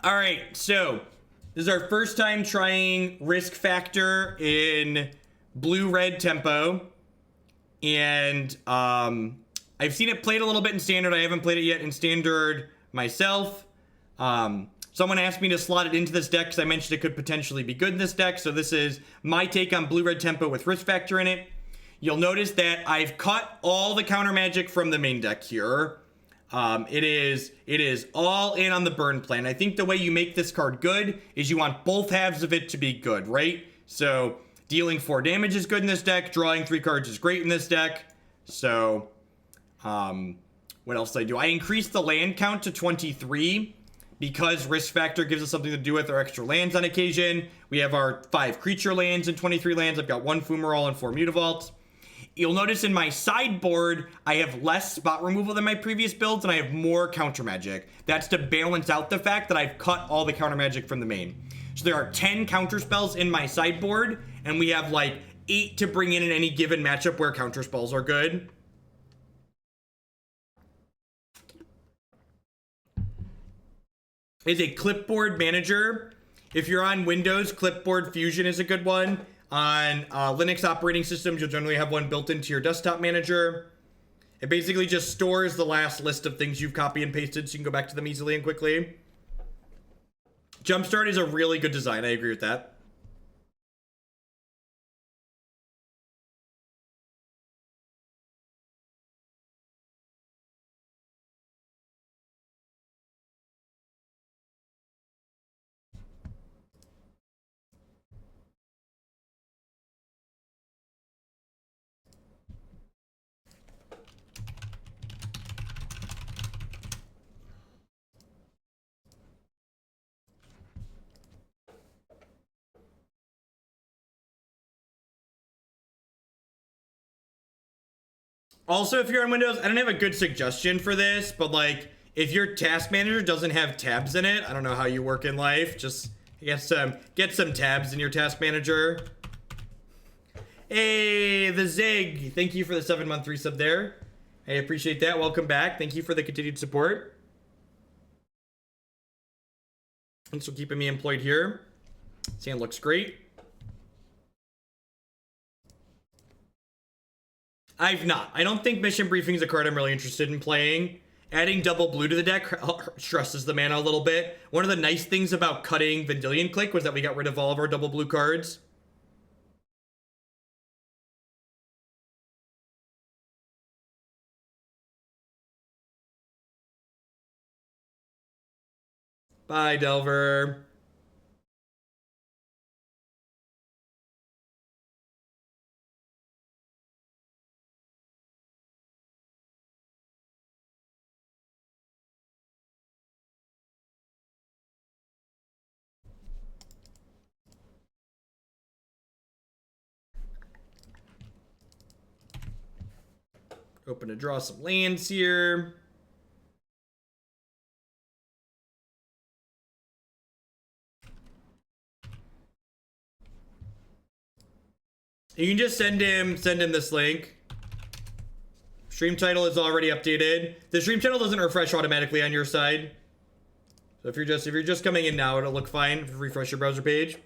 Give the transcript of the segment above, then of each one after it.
All right, so this is our first time trying Risk Factor in blue-red tempo, and I've seen it played a little bit in Standard. I haven't played it yet in Standard myself. Someone asked me to slot it into this deck because I mentioned it could potentially be good in this deck, so this is my take on blue-red tempo with Risk Factor in it. You'll notice that I've cut all the counter magic from the main deck here. It is all in on the burn plan. I think the way you make this card good is you want both halves of it to be good, right? So dealing 4 damage is good in this deck. Drawing 3 cards is great in this deck. So, what else did I do? I increased the land count to 23 because Risk Factor gives us something to do with our extra lands on occasion. We have our 5 creature lands and 23 lands. I've got 1 Fumarole and 4 Mutavaults. You'll notice in my sideboard, I have less spot removal than my previous builds, and I have more counter magic. That's to balance out the fact that I've cut all the counter magic from the main. So there are 10 counter spells in my sideboard, and we have like 8 to bring in any given matchup where counter spells are good. Is a clipboard manager. If you're on Windows, Clipboard Fusion is a good one. On Linux operating systems, you'll generally have one built into your desktop manager. It basically just stores the last list of things you've copied and pasted so you can go back to them easily and quickly. Jumpstart is a really good design. I agree with that. Also, if you're on Windows, I don't have a good suggestion for this, but like, if your task manager doesn't have tabs in it, I don't know how you work in life. Just get some tabs in your task manager. Hey, the Zig. Thank you for the 7-month resub there. I appreciate that. Welcome back. Thank you for the continued support. Thanks for keeping me employed here. Sand looks great. I've not. I don't think Mission Briefing is a card I'm really interested in playing. Adding double blue to the deck stresses the mana a little bit. One of the nice things about cutting Vendilion Clique was that we got rid of all of our double blue cards. Bye, Delver. Open to draw some lands here. You can just send him this link. Stream title is already updated. The stream title doesn't refresh automatically on your side. So if you're just coming in now, it'll look fine if you refresh your browser page.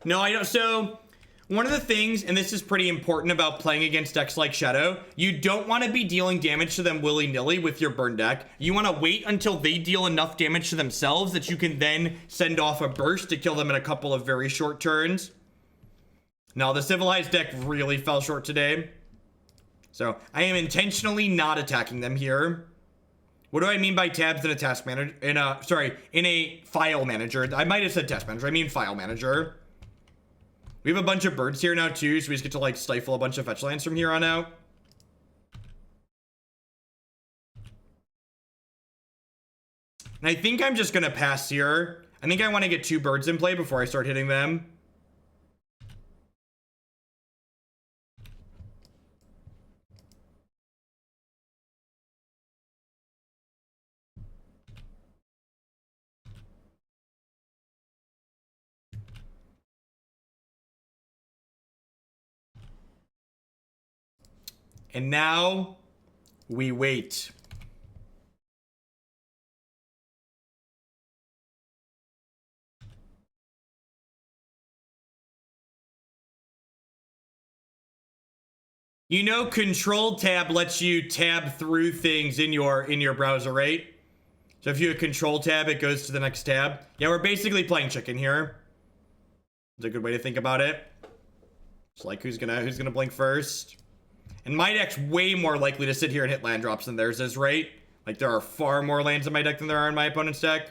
No, I don't. So one of the things, and this is pretty important about playing against decks like Shadow, you don't want to be dealing damage to them willy-nilly with your burn deck. You want to wait until they deal enough damage to themselves that you can then send off a burst to kill them in a couple of very short turns. No, the Civilized deck really fell short today. So I am intentionally not attacking them here. What do I mean by tabs in a task manager? In a file manager. I might have said task manager. I mean file manager. We have a bunch of birds here now too, so we just get to like stifle a bunch of fetch lands from here on out. And I think I'm just gonna pass here. I think I want to get 2 birds in play before I start hitting them. And now we wait. You know, Control Tab lets you tab through things in your browser, right? So if you hit Control Tab, it goes to the next tab. Yeah, we're basically playing chicken here. It's a good way to think about it. It's like who's gonna blink first. And my deck's way more likely to sit here and hit land drops than theirs is, right? Like there are far more lands in my deck than there are in my opponent's deck.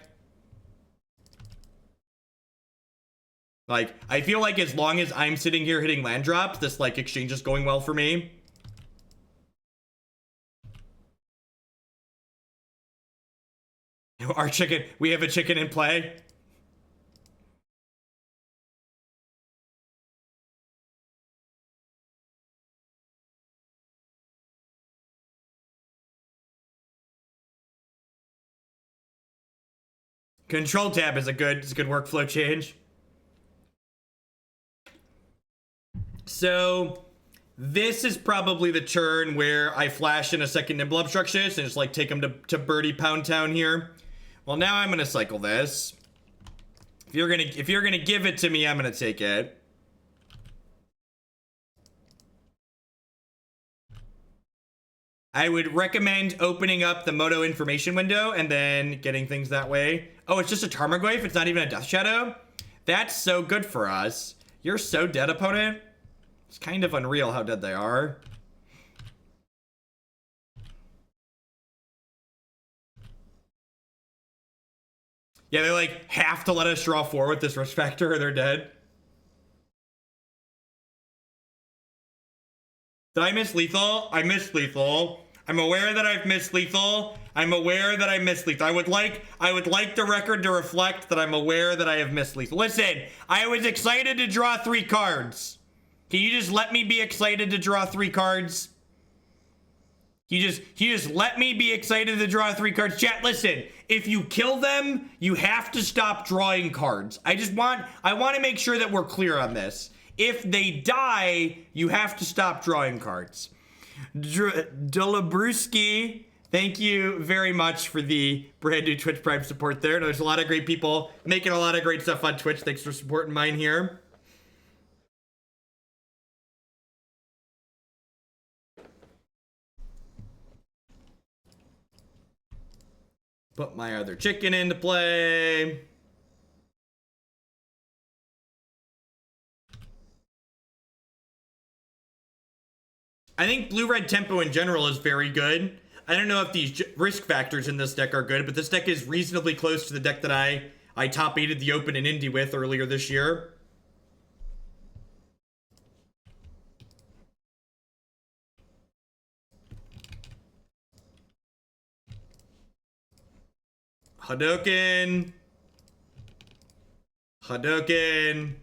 Like, I feel like as long as I'm sitting here hitting land drops, this, like, exchange is going well for me. Our chicken, we have a chicken in play. Control Tab is a good workflow change. So this is probably the turn where I flash in a second Nimble Obstructionist and just like take him to Birdie Pound Town here. Well, now I'm gonna cycle this. If you're gonna give it to me, I'm gonna take it. I would recommend opening up the Moto information window and then getting things that way. Oh, it's just a Tarmogoyf? It's not even a Death Shadow? That's so good for us. You're so dead, opponent. It's kind of unreal how dead they are. Yeah, they like have to let us draw 4 with this risk factor or they're dead. Did I miss lethal? I missed lethal. I'm aware that I've missed lethal. I'm aware that I missed lethal. I would like the record to reflect that I'm aware that I have missed lethal. Listen, I was excited to draw 3 cards. Can you just let me be excited to draw 3 cards? You just let me be excited to draw 3 cards. Chat, listen, if you kill them, you have to stop drawing cards. I want to make sure that we're clear on this. If they die, you have to stop drawing cards. Dolabruski, thank you very much for the brand new Twitch Prime support there. There's a lot of great people making a lot of great stuff on Twitch. Thanks for supporting mine here. Put my other chicken into play. I think blue-red tempo in general is very good. I don't know if these risk factors in this deck are good, but this deck is reasonably close to the deck that I top-8'd the Open and Indie with earlier this year. Hadouken. Hadouken.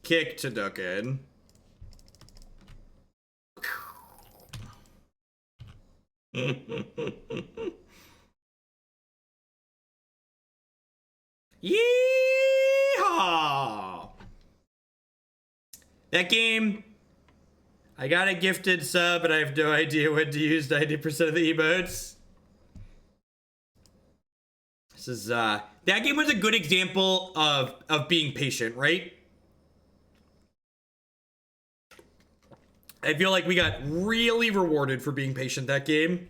Kick to Hadouken. Yeehaw! That game, I got a gifted sub, and I have no idea when to use 90% of the emotes. This is, that game was a good example of being patient, right? I feel like we got really rewarded for being patient that game.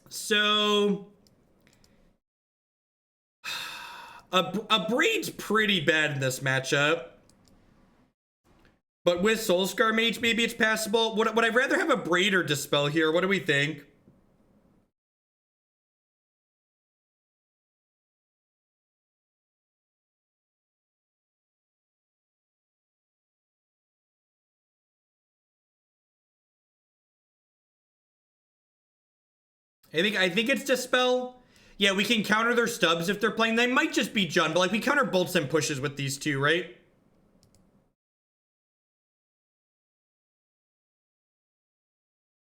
So, Abrade's pretty bad in this matchup. But with Soul-Scar Mage, maybe it's passable. Would I rather have Abrade or Dispel here? What do we think? I think it's Dispel. Yeah, we can counter their stubs if they're playing. They might just be Jund, but like we counter bolts and pushes with these two, right?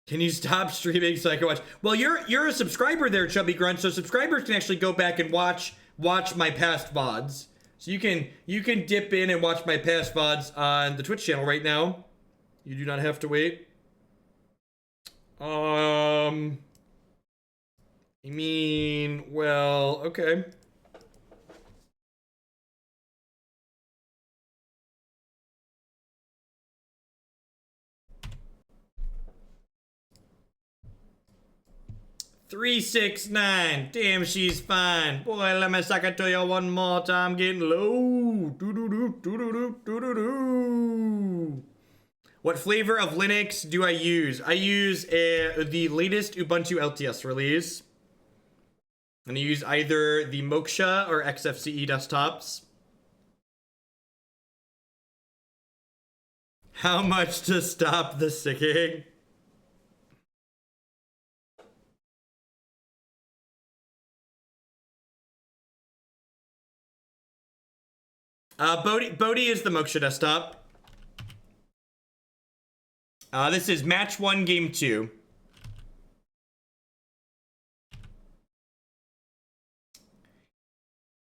Can you stop streaming so I can watch? Well, you're a subscriber there, Chubby Grunt, so subscribers can actually go back and watch my past VODs. So you can dip in and watch my past VODs on the Twitch channel right now. You do not have to wait. I mean, well, okay. 369. Damn, she's fine. Boy, let me suck it to you one more time. Getting low. Doo-doo-doo-doo-doo-doo-doo-doo. What flavor of Linux do I use? I use the latest Ubuntu LTS release. I'm gonna use either the Moksha or XFCE desktops. How much to stop the sicking? Bodhi is the Moksha desktop. This is match 1, game 2.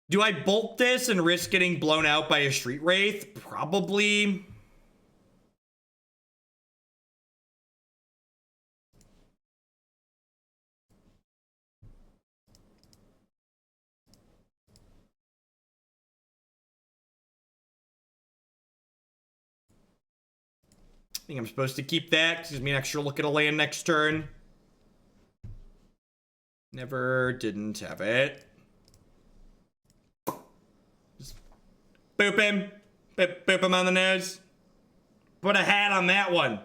Do I bolt this and risk getting blown out by a Street Wraith? Probably. I think I'm supposed to keep that. Gives me an extra look at a land next turn. Never didn't have it. Just boop him. Boop him on the nose. Put a hat on that one.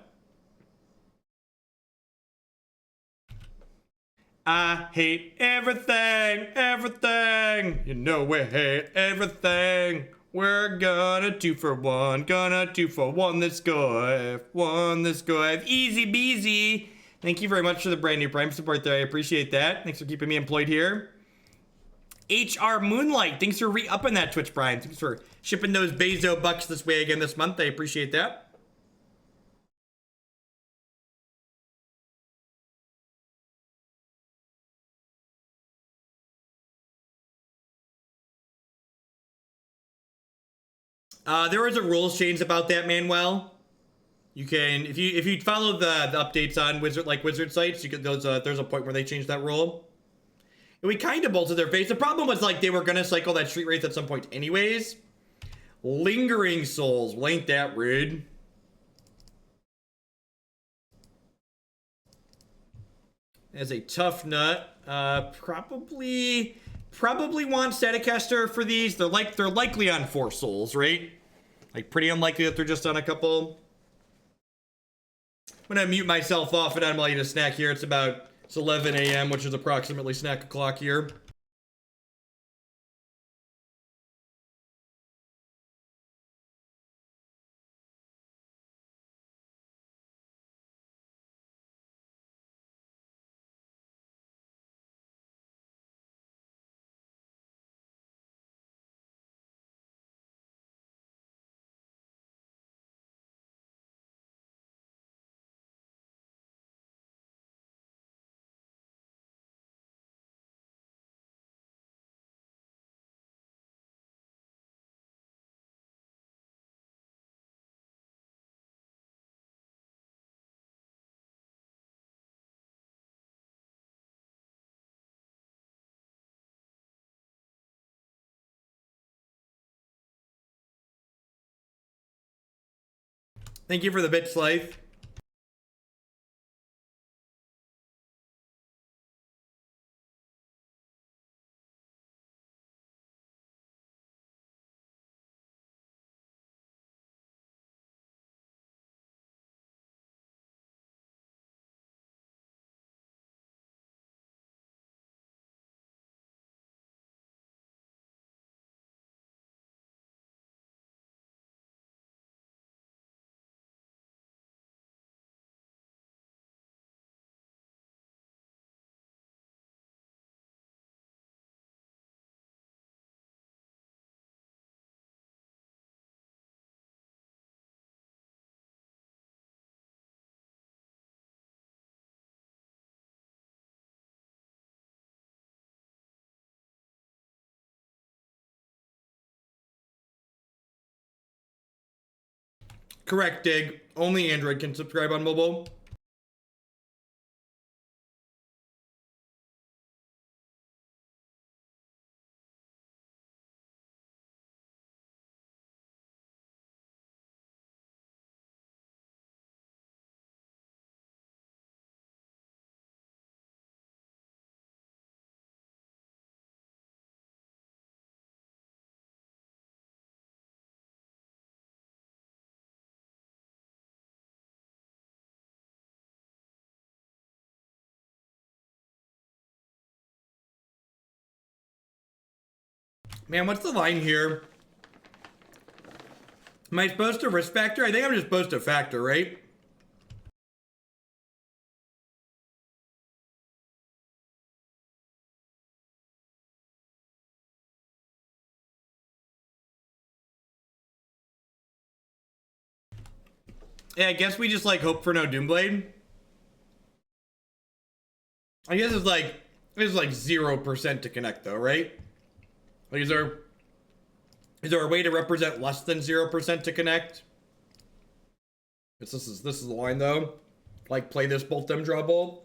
I hate everything, everything. You know we hate everything. We're gonna 2 for 1, gonna 2 for 1 this go. Easy beasy. Thank you very much for the brand new Prime support there. I appreciate that. Thanks for keeping me employed here. HR Moonlight, thanks for re-upping that Twitch Prime. Thanks for shipping those Bezo bucks this way again this month. I appreciate that. There was a rules change about that, Manuel. You can, if you follow the updates on wizard sites, you get those. There's a point where they changed that rule. And we kind of bolted their face. The problem was like they were gonna cycle that Street Wraith at some point, anyways. Lingering Souls, well, ain't that rude? As a tough nut, probably want Staticaster for these. They're likely on 4 souls, right? Like pretty unlikely that they're just on a couple. I'm gonna mute myself off and I'm gonna eat a snack here. It's 11 a.m., which is approximately snack o'clock here. Thank you for the bits, Life. Correct, Dig. Only Android can subscribe on mobile. Man, what's the line here? Am I supposed to risk factor? I think I'm just supposed to factor, right? Yeah, I guess we just like hope for no Doomblade. I guess it's like 0% to connect though, right? Like is there a way to represent less than 0% to connect? This is the line though. Like play this bolt them draw bolt.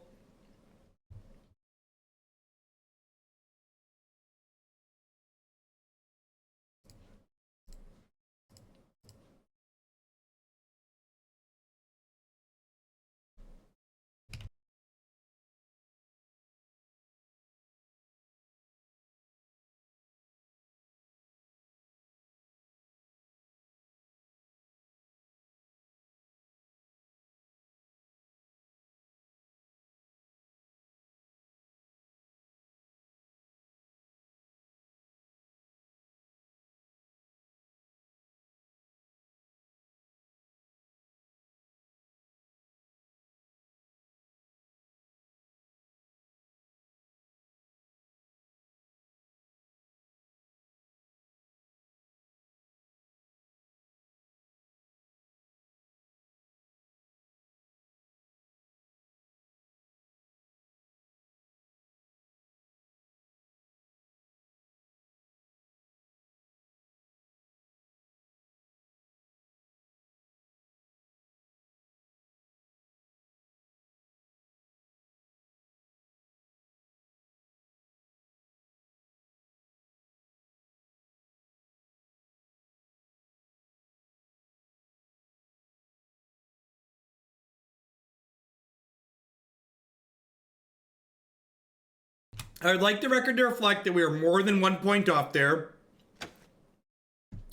I would like the record to reflect that we are more than 1 point off there.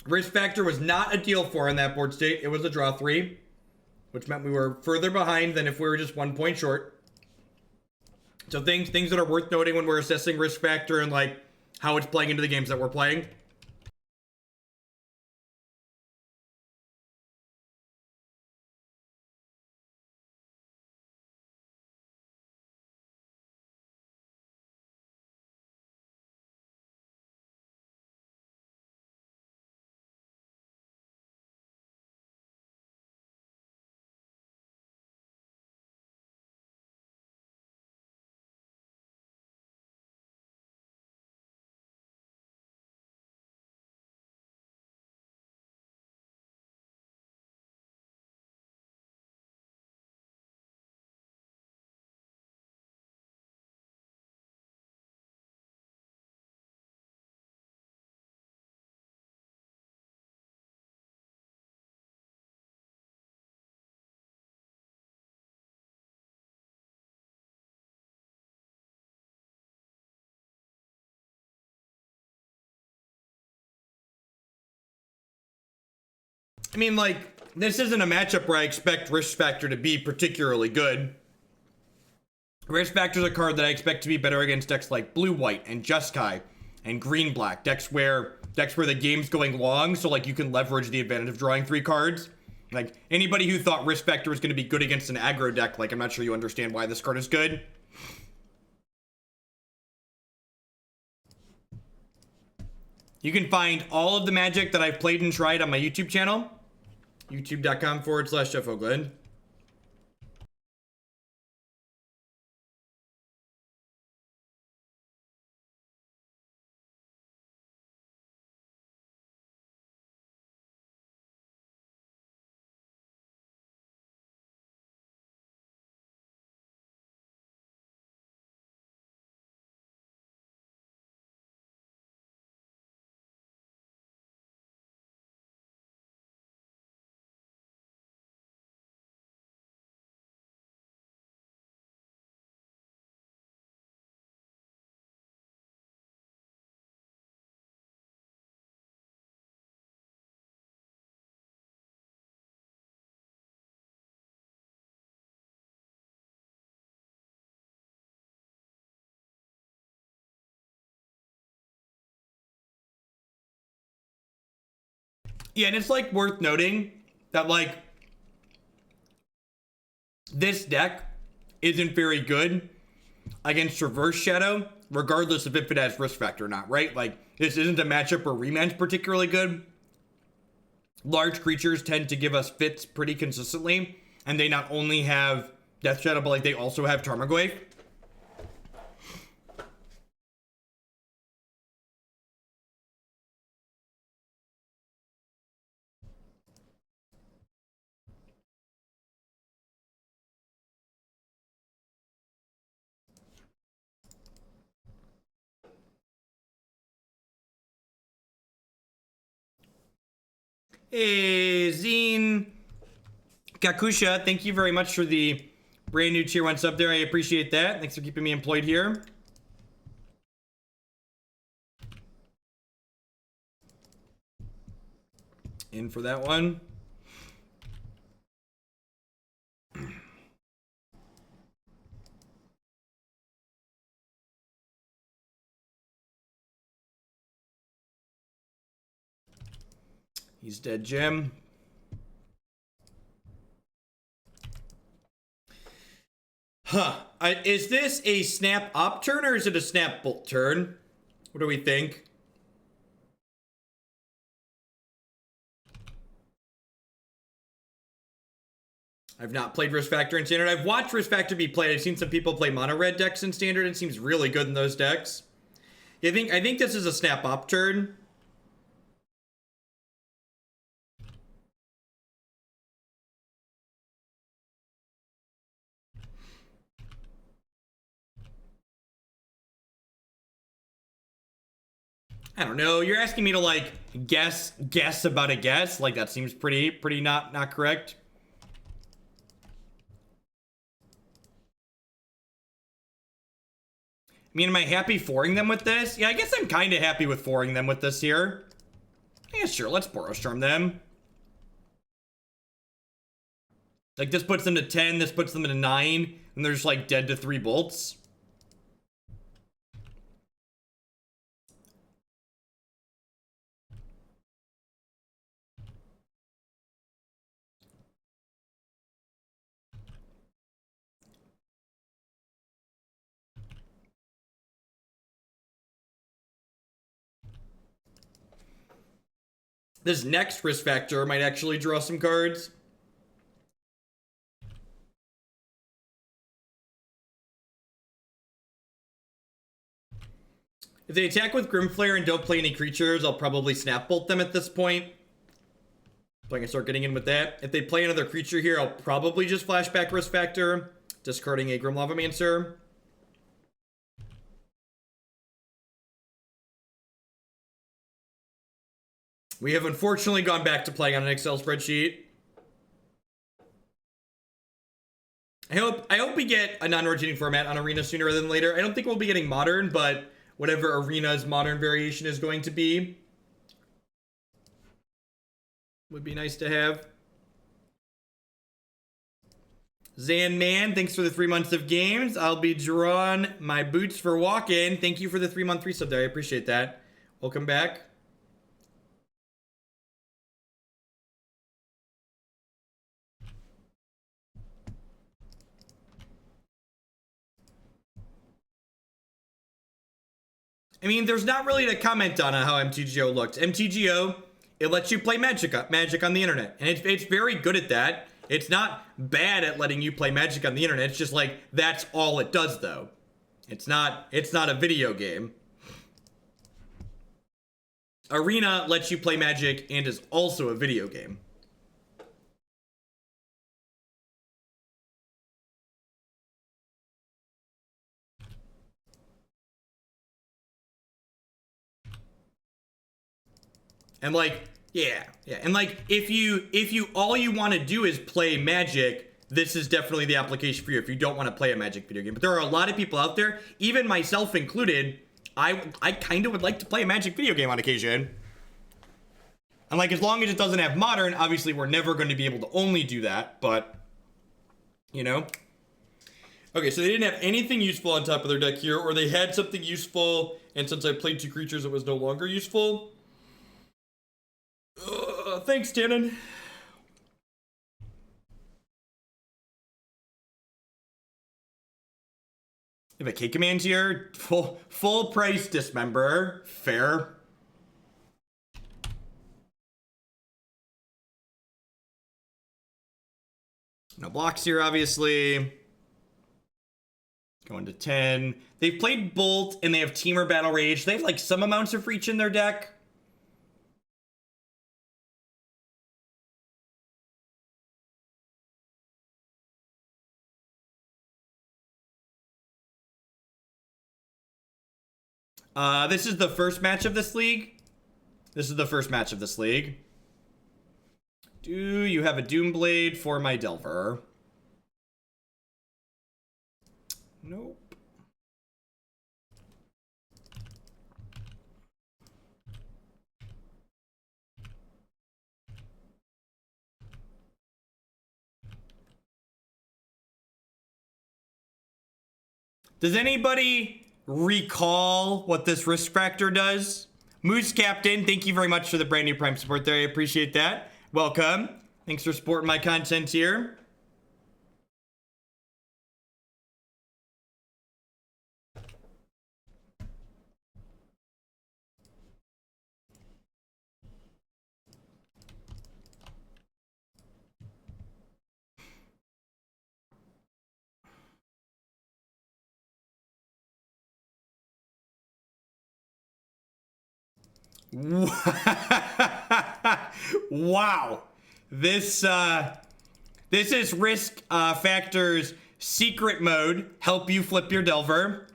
Risk factor was not a deal for in that board state. It was a draw 3, which meant we were further behind than if we were just 1 point short. So things that are worth noting when we're assessing risk factor and like how it's playing into the games that we're playing. I mean, like, this isn't a matchup where I expect risk factor to be particularly good. Risk factor is a card that I expect to be better against decks like blue-white and Jeskai and green-black. Decks where the game's going long, so like you can leverage the advantage of drawing 3 cards. Like, anybody who thought risk factor was going to be good against an aggro deck, like, I'm not sure you understand why this card is good. You can find all of the Magic that I've played and tried on my YouTube channel. youtube.com/Jeff Yeah, and it's like worth noting that like this deck isn't very good against Reverse Shadow, regardless of if it has risk factor or not, right? Like, this isn't a matchup where Reman's particularly good. Large creatures tend to give us fits pretty consistently, and they not only have Death Shadow, but like they also have Tarmogoyf. Hey, Zine Kakusha, thank you very much for the brand new tier 1 sub there. I appreciate that. Thanks for keeping me employed here. In for that one. He's dead, Jim. Huh. Is this a snap up turn or is it a snap bolt turn? What do we think? I've not played Risk Factor in Standard. I've watched Risk Factor be played. I've seen some people play mono red decks in Standard. It seems really good in those decks. I think this is a snap up turn. I don't know. You're asking me to like guess about a guess. Like that seems pretty not correct. I mean, am I happy foring them with this? Yeah, I guess I'm kind of happy with foring them with this here. Yeah, sure. Let's Borrowstorm them. Like this puts them to 10. This puts them to 9, and they're just like dead to 3 bolts. This next Risk Factor might actually draw some cards. If they attack with Grimflare and don't play any creatures, I'll probably Snap Bolt them at this point. So I can start getting in with that. If they play another creature here, I'll probably just flashback Risk Factor, discarding a Grim Lavamancer. We have unfortunately gone back to playing on an Excel spreadsheet. I hope we get a non-rotating format on Arena sooner rather than later. I don't think we'll be getting Modern, but whatever Arena's Modern variation is going to be would be nice to have. Zan Man, thanks for the 3 months of games. I'll be drawing my boots for walking. Thank you for the 3-month resub there. I appreciate that. Welcome back. I mean, there's not really to comment on how MTGO looked. MTGO, it lets you play Magic on the internet. And it's very good at that. It's not bad at letting you play Magic on the internet. It's just like, that's all it does, though. It's not a video game. Arena lets you play Magic and is also a video game. And like, yeah. And like, if you all you want to do is play Magic, this is definitely the application for you if you don't want to play a Magic video game. But there are a lot of people out there, even myself included, I kind of would like to play a Magic video game on occasion. And like, as long as it doesn't have Modern, obviously we're never going to be able to only do that, but, you know. Okay, so they didn't have anything useful on top of their deck here, or they had something useful, and since I played 2 creatures, it was no longer useful. thanks, Tannen. You have a K command here. Full price Dismember. Fair. No blocks here, obviously. Going to 10. They've played Bolt, and they have Teamer Battle Rage. They have, like, some amounts of reach in their deck. This is the first match of this league. This is the first match of this league. Do you have a Doomblade for my Delver? Nope. Does anybody recall what this risk factor does? Moose Captain, thank you very much for the brand new Prime support there. I appreciate that. Welcome. Thanks for supporting my content here. Wow. This is risk factors secret mode. Help you flip your Delver,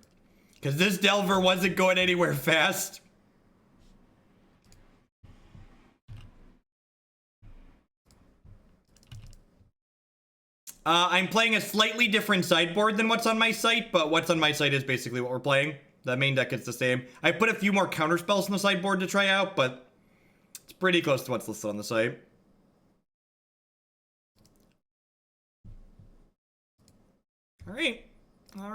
because this Delver wasn't going anywhere fast. I'm playing a slightly different sideboard than what's on my site, but what's on my site is basically what we're playing. The main deck is the same. I put a few more counter spells on the sideboard to try out, but it's pretty close to what's listed on the site. All right. Well,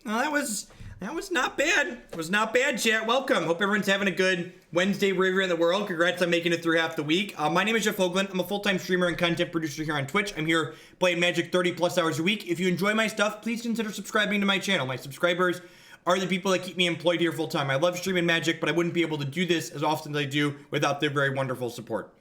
that was not bad. It was not bad, chat. Welcome. Hope everyone's having a good Wednesday wherever you're in the world. Congrats on making it through half the week. My name is Jeff Hoagland. I'm a full-time streamer and content producer here on Twitch. I'm here playing Magic 30 plus hours a week. If you enjoy my stuff, please consider subscribing to my channel. My subscribers are the people that keep me employed here full-time. I love streaming Magic, but I wouldn't be able to do this as often as I do without their very wonderful support.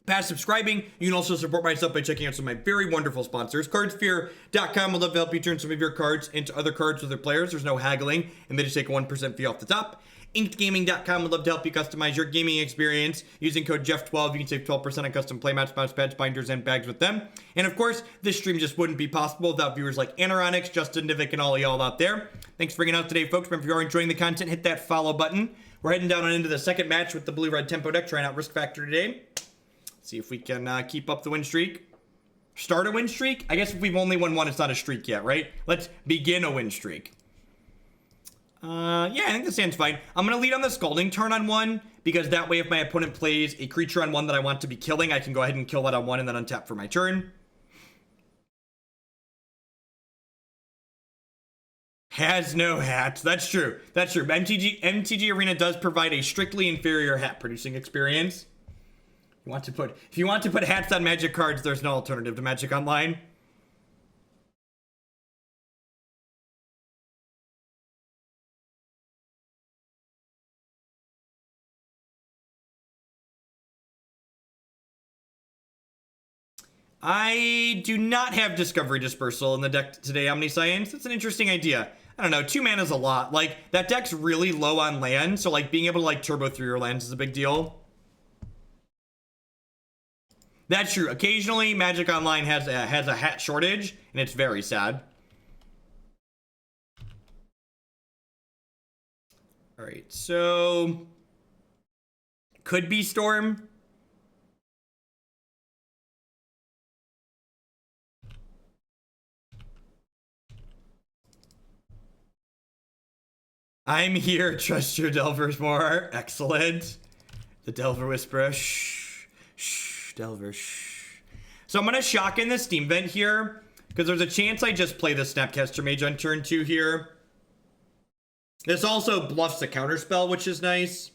Past subscribing, you can also support myself by checking out some of my very wonderful sponsors. Cardsphere.com would love to help you turn some of your cards into other cards with their players. There's no haggling, and they just take a 1% fee off the top. InkedGaming.com would love to help you customize your gaming experience. Using code Jeff12, you can save 12% on custom playmats, mouse pads, binders, and bags with them. And of course, this stream just wouldn't be possible without viewers like Anoronics, Justin Divick, and all y'all out there. Thanks for hanging out today, folks. Remember, if you are enjoying the content, hit that follow button. We're heading down and into the second match with the blue-red tempo deck, trying out Risk Factor today. See if we can keep up the win streak. Start a win streak? I guess if we've only won one, it's not a streak yet, right? Let's begin a win streak. Yeah, I think this stands fine. I'm going to lead on the Scalding Tarn on one, because that way if my opponent plays a creature on one that I want to be killing, I can go ahead and kill that on one and then untap for my turn. Has no hats. That's true. That's true. MTG Arena does provide a strictly inferior hat producing experience. If you want to put hats on Magic cards, there's no alternative to Magic Online. I do not have Discovery Dispersal in the deck today, Omniscience. It's an interesting idea. I don't know, 2 mana is a lot. Like, that deck's really low on land, so like being able to like turbo through your lands is a big deal. That's true. Occasionally, Magic Online has a hat shortage, and it's very sad. All right, so could be Storm. I'm here. Trust your Delvers more. Excellent. The Delver Whisperer. Shh. Shh. Delver. Shh. So I'm going to shock in the Steam Vent here, because there's a chance I just play the Snapcaster Mage on turn 2 here. This also bluffs a counterspell, which is nice.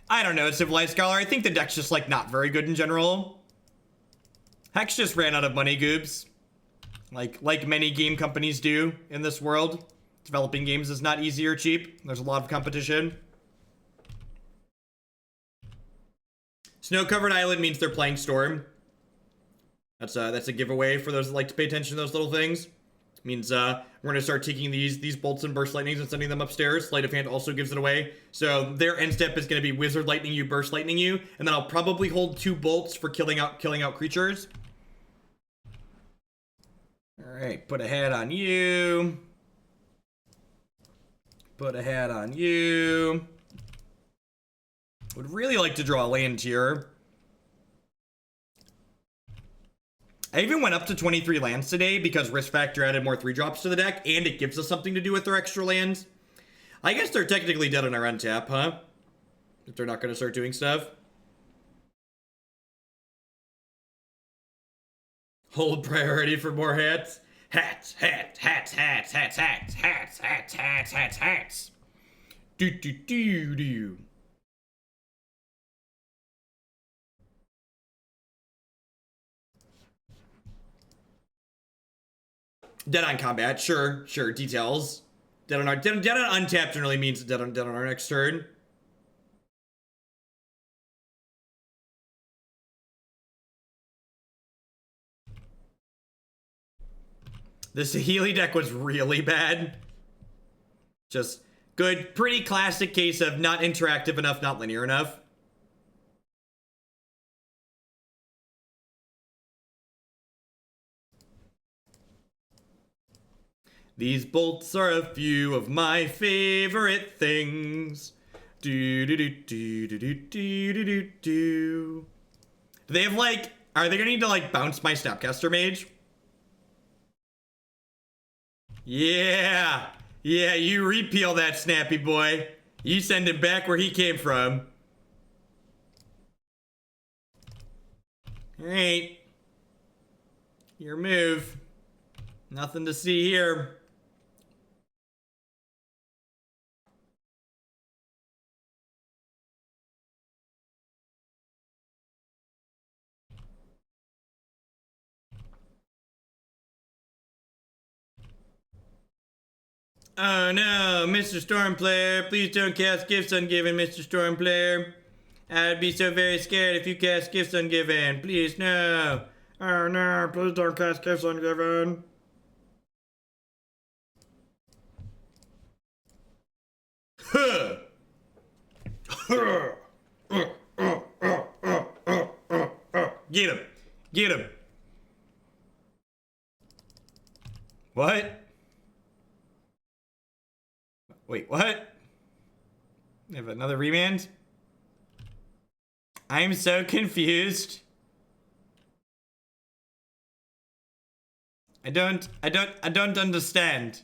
I don't know, Civilized Scholar. I think the deck's just, like, not very good in general. Hex just ran out of money, Goobs. Like many game companies do in this world. Developing games is not easy or cheap. There's a lot of competition. Snow-covered island means they're playing Storm. That's a giveaway for those that like to pay attention to those little things. It means we're gonna start taking these bolts and burst lightnings and sending them upstairs. Sleight of hand also gives it away. So their end step is gonna be wizard lightning you, burst lightning you, and then I'll probably hold 2 bolts for killing out creatures. All right, put a hat on you. Put a hat on you. Would really like to draw a land here. I even went up to 23 lands today because Risk Factor added more 3-drops to the deck, and it gives us something to do with their extra lands. I guess they're technically dead on our untap, huh? If they're not going to start doing stuff. Hold priority for more hats. Hats. Do. Dead on combat, sure. Details. Dead on untap generally means dead on our next turn. The Saheeli deck was really bad. Just good, pretty classic case of not interactive enough, not linear enough. These bolts are a few of my favorite things. Do. Do they have, like, are they gonna need to, like, bounce my Snapcaster Mage? Yeah, you repeal that snappy boy. You send him back where he came from. Alright. Your move. Nothing to see here. Oh no, Mr. Storm Player, please don't cast Gifts Ungiven, Mr. Storm Player. I'd be so very scared if you cast Gifts Ungiven. Please, no. Oh no, please don't cast Gifts Ungiven. Get him. What? Wait, what? We have another remand? I'm so confused. I don't understand.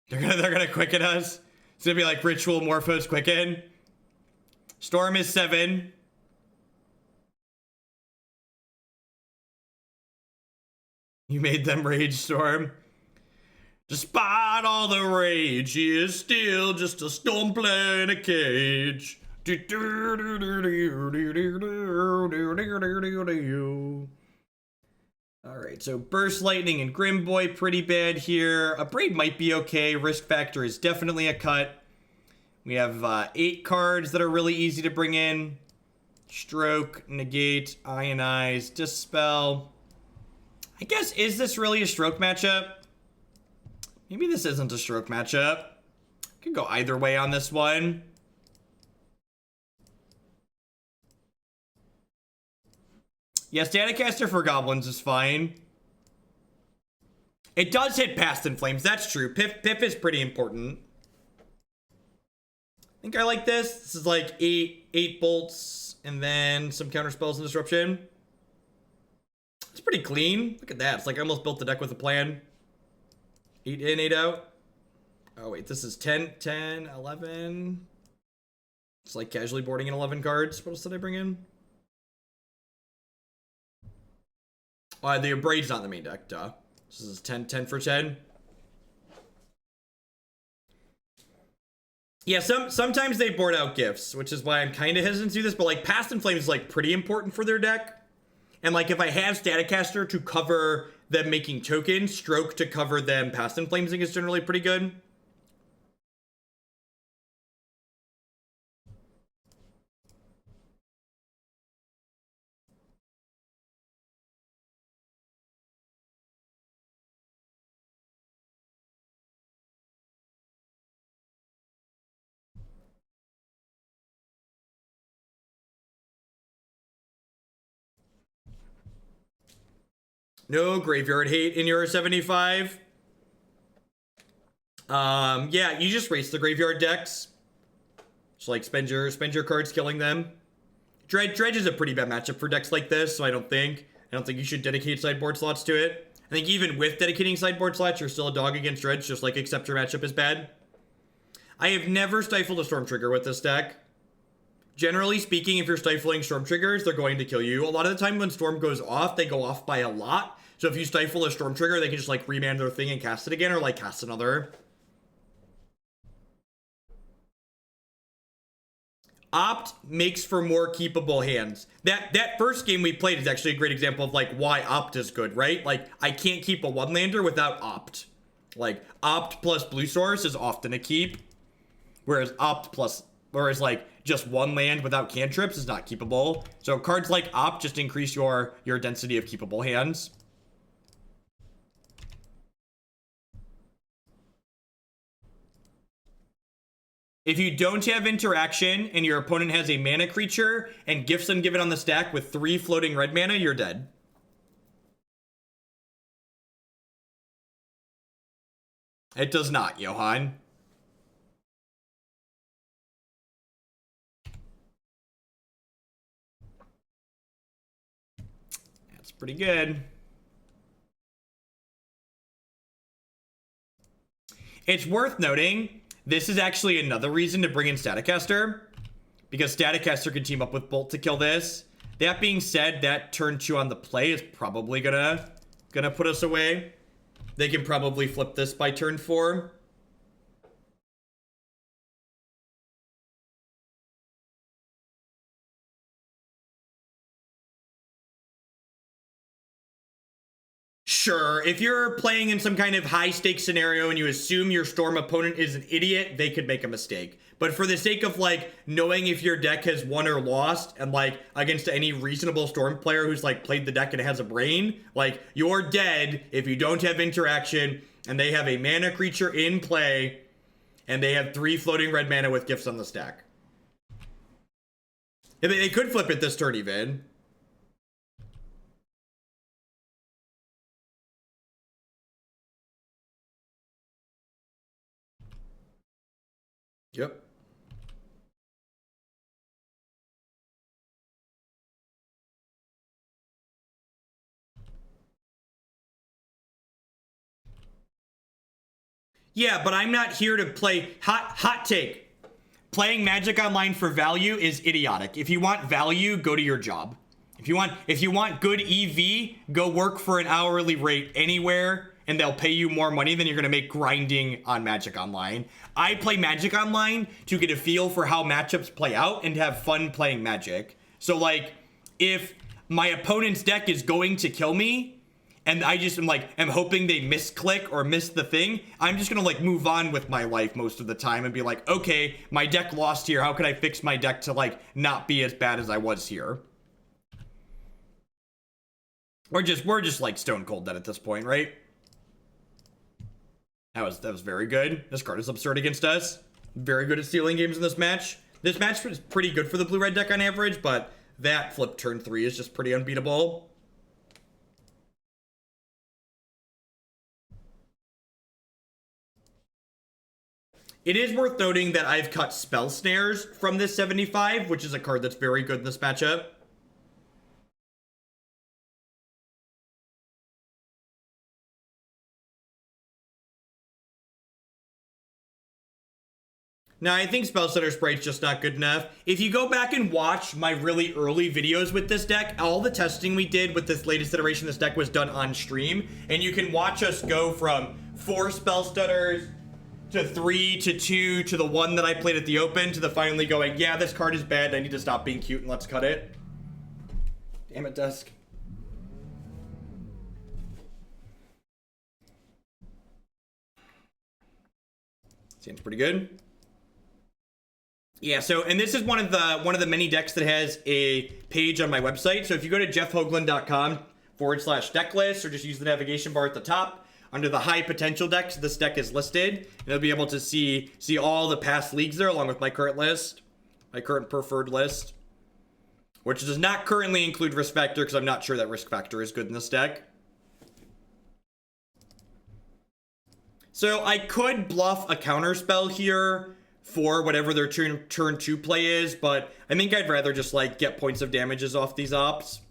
They're gonna quicken us. It's gonna be like Ritual Morphos Quicken. Storm is 7. You made them Rage Storm. Despite all the rage, he is still just a storm player in a cage. Alright, so Burst Lightning and Grim Boy pretty bad here. Abrade might be okay. Risk Factor is definitely a cut. We have 8 cards that are really easy to bring in. Stroke, Negate, Ionize, Dispel. I guess, is this really a Stroke matchup? Maybe this isn't a Stroke matchup. Could go either way on this one. Yeah, Staticaster for Goblins is fine. It does hit Past in Flames, that's true. Pip is pretty important. I think I like this. This is like 8 bolts and then some counter spells and disruption. It's pretty clean. Look at that. It's like I almost built the deck with a plan. 8 in, 8 out. Oh, wait. This is 10, 11. It's like casually boarding in 11 cards. What else did I bring in? The Abrade's not in the main deck. Duh. This is 10 for 10. Yeah, sometimes they board out gifts, which is why I'm kind of hesitant to do this, but like Past in Flames is like pretty important for their deck. And like if I have Staticaster to cover them making tokens, Stroke to cover them Past in Flamesing is generally pretty good. No graveyard hate in your 75. Yeah, you just race the graveyard decks. Just like spend your cards killing them. Dredge is a pretty bad matchup for decks like this, so I don't think you should dedicate sideboard slots to it. I think even with dedicating sideboard slots, you're still a dog against Dredge, just like except your matchup is bad. I have never stifled a Storm Trigger with this deck. Generally speaking, if you're stifling Storm Triggers, they're going to kill you. A lot of the time when Storm goes off, they go off by a lot. So if you stifle a Storm Trigger, they can just like remand their thing and cast it again, or like cast another. Opt makes for more keepable hands. That first game we played is actually a great example of like why Opt is good, right? Like I can't keep a one-lander without Opt. Like Opt plus Blue Source is often a keep, whereas like just one land without cantrips is not keepable. So cards like Opt just increase your density of keepable hands. If you don't have interaction and your opponent has a mana creature and gifts Ungiven on the stack with 3 floating red mana, you're dead. It does not, Johan. That's pretty good. It's worth noting, this is actually another reason to bring in Staticaster, because Staticaster can team up with Bolt to kill this. That being said, that turn 2 on the play is probably gonna put us away. They can probably flip this by turn 4. Sure, if you're playing in some kind of high-stakes scenario and you assume your Storm opponent is an idiot, they could make a mistake. But for the sake of, like, knowing if your deck has won or lost, and, like, against any reasonable Storm player who's, like, played the deck and has a brain, like, you're dead if you don't have interaction, and they have a mana creature in play, and they have 3 floating red mana with gifts on the stack. They could flip it this turn, even. Yep. Yeah, but I'm not here to play hot take. Playing Magic Online for value is idiotic. If you want value, go to your job. If you want good EV, go work for an hourly rate anywhere, and they'll pay you more money than you're gonna make grinding on Magic Online. I play Magic Online to get a feel for how matchups play out and have fun playing Magic. So like, if my opponent's deck is going to kill me, and I just am hoping they misclick or miss the thing, I'm just gonna like move on with my life most of the time and be like, okay, my deck lost here. How can I fix my deck to like not be as bad as I was here? We're just like stone cold dead at this point, right? That was very good. This card is absurd against us. Very good at stealing games in this match. This match is pretty good for the blue-red deck on average, but that flip turn 3 is just pretty unbeatable. It is worth noting that I've cut Spell Snares from this 75, which is a card that's very good in this matchup. Now, I think Spellstutter Sprite's just not good enough. If you go back and watch my really early videos with this deck, all the testing we did with this latest iteration of this deck was done on stream, and you can watch us go from 4 Spellstutters to 3 to 2 to the 1 that I played at the open to the finally going, yeah, this card is bad. I need to stop being cute and let's cut it. Damn it, Dusk. Seems pretty good. Yeah, so, and this is one of the many decks that has a page on my website. So if you go to jeffhoagland.com/decklist or just use the navigation bar at the top, under the high potential decks, this deck is listed. And you'll be able to see all the past leagues there along with my current list, my current preferred list, which does not currently include Risk Factor because I'm not sure that Risk Factor is good in this deck. So I could bluff a counterspell here for whatever their turn 2 play is, but I think I'd rather just like get points of damages off these ops.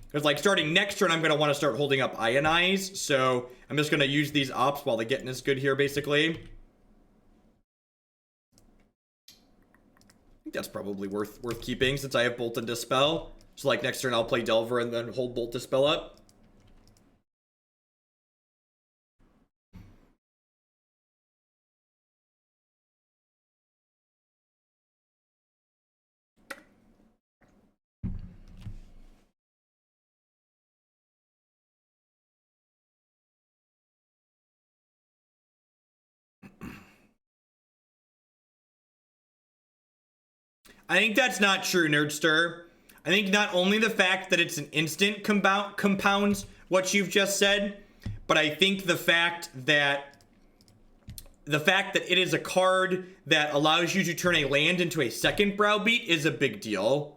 Because like starting next turn, I'm going to want to start holding up Ionize, so I'm just going to use these ops while the getting is good here, basically. I think that's probably worth keeping since I have Bolt and Dispel. So like next turn I'll play Delver and then hold Bolt Dispel up. I think that's not true, Nerdster. I think not only the fact that it's an instant compounds what you've just said, but I think the fact that it is a card that allows you to turn a land into a second Browbeat is a big deal.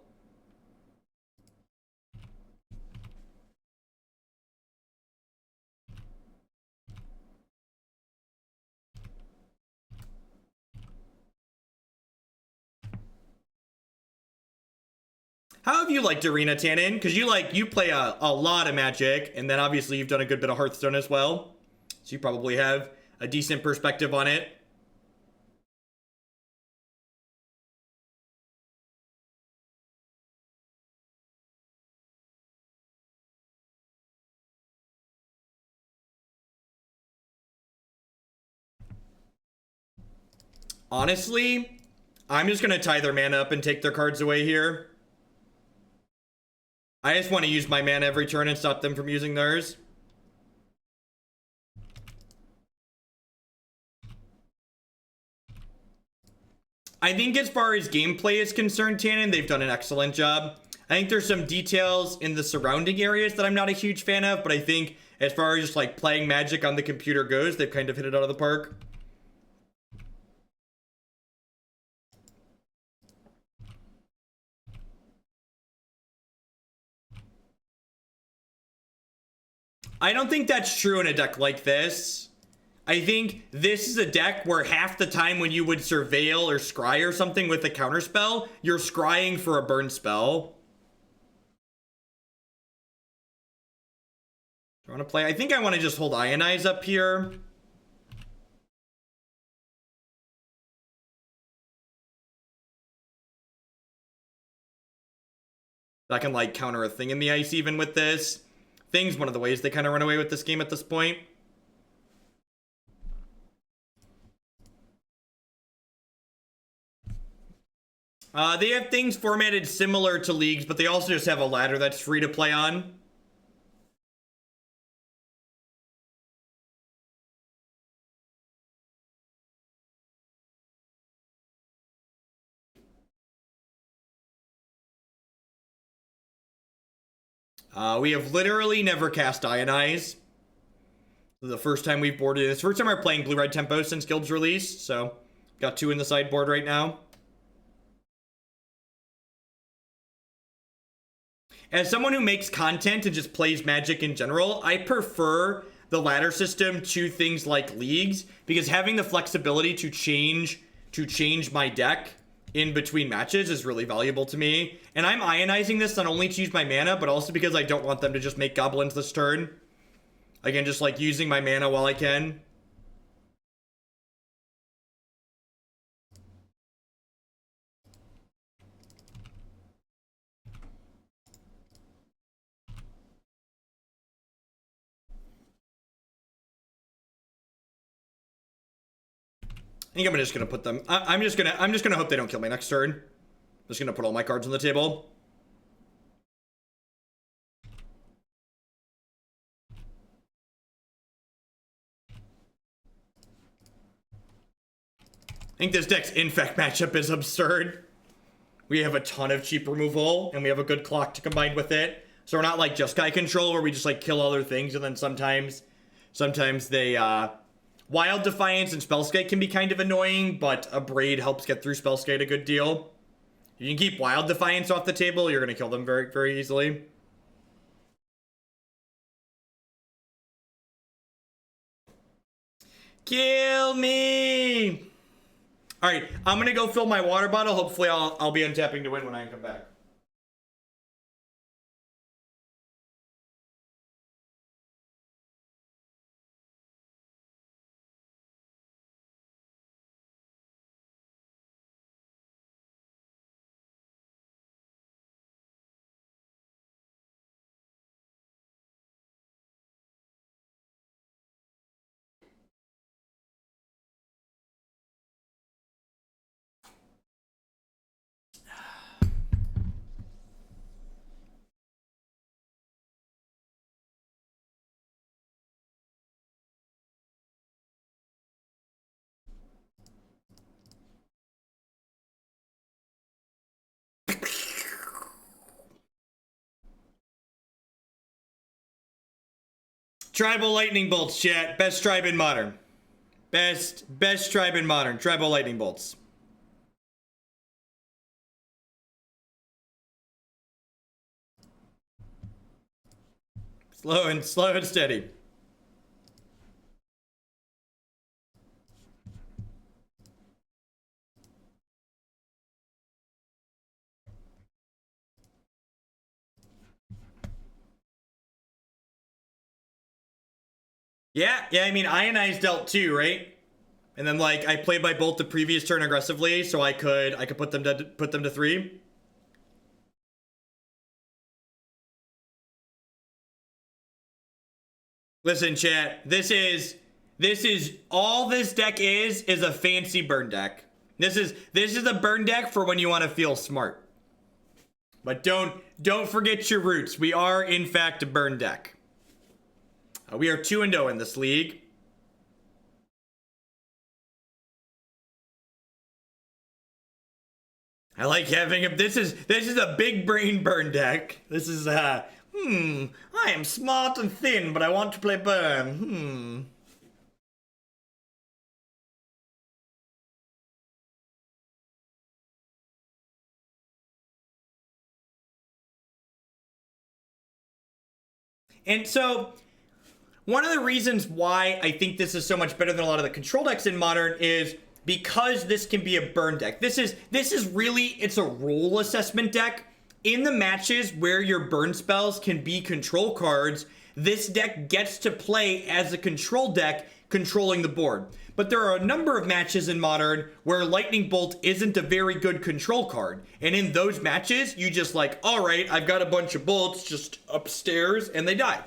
How have you liked Arena, Tannen? Because you play a lot of Magic, and then obviously you've done a good bit of Hearthstone as well. So you probably have a decent perspective on it. Honestly, I'm just going to tie their mana up and take their cards away here. I just want to use my mana every turn and stop them from using theirs. I think as far as gameplay is concerned, Tannen, they've done an excellent job. I think there's some details in the surrounding areas that I'm not a huge fan of, but I think as far as just like playing Magic on the computer goes, they've kind of hit it out of the park. I don't think that's true in a deck like this. I think this is a deck where half the time when you would Surveil or Scry or something with a counterspell, you're scrying for a burn spell. Do I want to play? I think I want to just hold Ionize up here. I can like counter a thing in the ice even with this. Thing's one of the ways they kind of run away with this game at this point. They have things formatted similar to leagues, but they also just have a ladder that's free to play on. We have literally never cast Ionize. The first time we've boarded this. First time we're playing Blue-Red Tempo since Guild's release, so got 2 in the sideboard right now. As someone who makes content and just plays Magic in general, I prefer the ladder system to things like leagues because having the flexibility to change my deck in between matches is really valuable to me. And I'm ionizing this not only to use my mana, but also because I don't want them to just make goblins this turn. Again, just like using my mana while I can. think I'm just gonna put them. I'm just gonna hope they don't kill me next turn. I'm just gonna put all my cards on the table. I think this deck's Infect matchup is absurd. We have a ton of cheap removal, and we have a good clock to combine with it. So we're not like Jeskai control, where we just like kill other things, and then sometimes they, Wild Defiance and Spellskite can be kind of annoying, but Abrade helps get through Spellskite a good deal. You can keep Wild Defiance off the table, you're gonna kill them very, very easily. Kill me! Alright, I'm gonna go fill my water bottle. Hopefully I'll be untapping to win when I come back. Tribal Lightning Bolts, chat. Best tribe in Modern. Best tribe in Modern. Tribal Lightning Bolts. Slow and steady. Yeah, I mean, Ionize dealt 2, right? And then, like, I played my Bolt the previous turn aggressively, so I could put them to 3. Listen, chat, this is all this deck is a fancy burn deck. This is a burn deck for when you want to feel smart. But don't forget your roots. We are, in fact, a burn deck. We are 2-0 in this league. I like having a, this is a big brain burn deck. This is I am smart and thin, but I want to play burn. And so, one of the reasons why I think this is so much better than a lot of the control decks in Modern is because this can be a burn deck. This is really, it's a role assessment deck. In the matches where your burn spells can be control cards, this deck gets to play as a control deck controlling the board. But there are a number of matches in Modern where Lightning Bolt isn't a very good control card. And in those matches, you just like, all right, I've got a bunch of bolts just upstairs, and they die.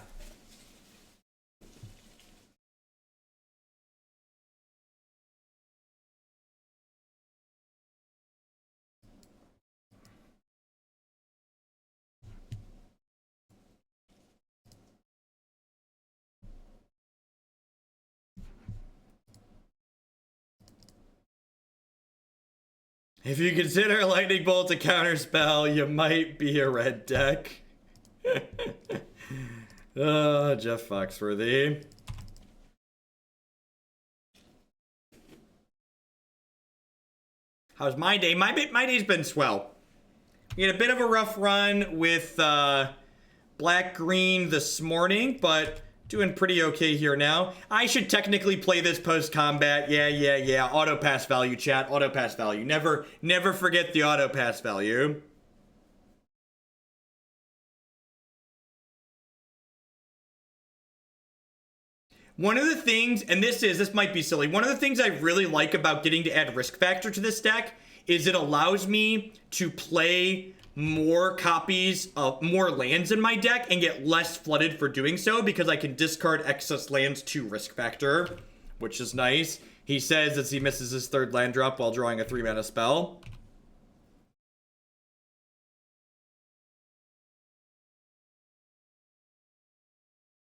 If you consider Lightning Bolt a counterspell, you might be a red deck. Oh, Jeff Foxworthy. How's my day? My day's been swell. We had a bit of a rough run with black-green this morning, but doing pretty okay here now. I should technically play this post-combat. Yeah. Auto-pass value, chat. Auto-pass value. Never forget the auto-pass value. One of the things, and this might be silly, one of the things I really like about getting to add risk factor to this deck is it allows me to play more copies of more lands in my deck and get less flooded for doing so because I can discard excess lands to risk factor, which is nice. He says as he misses his third land drop while drawing a 3-mana spell.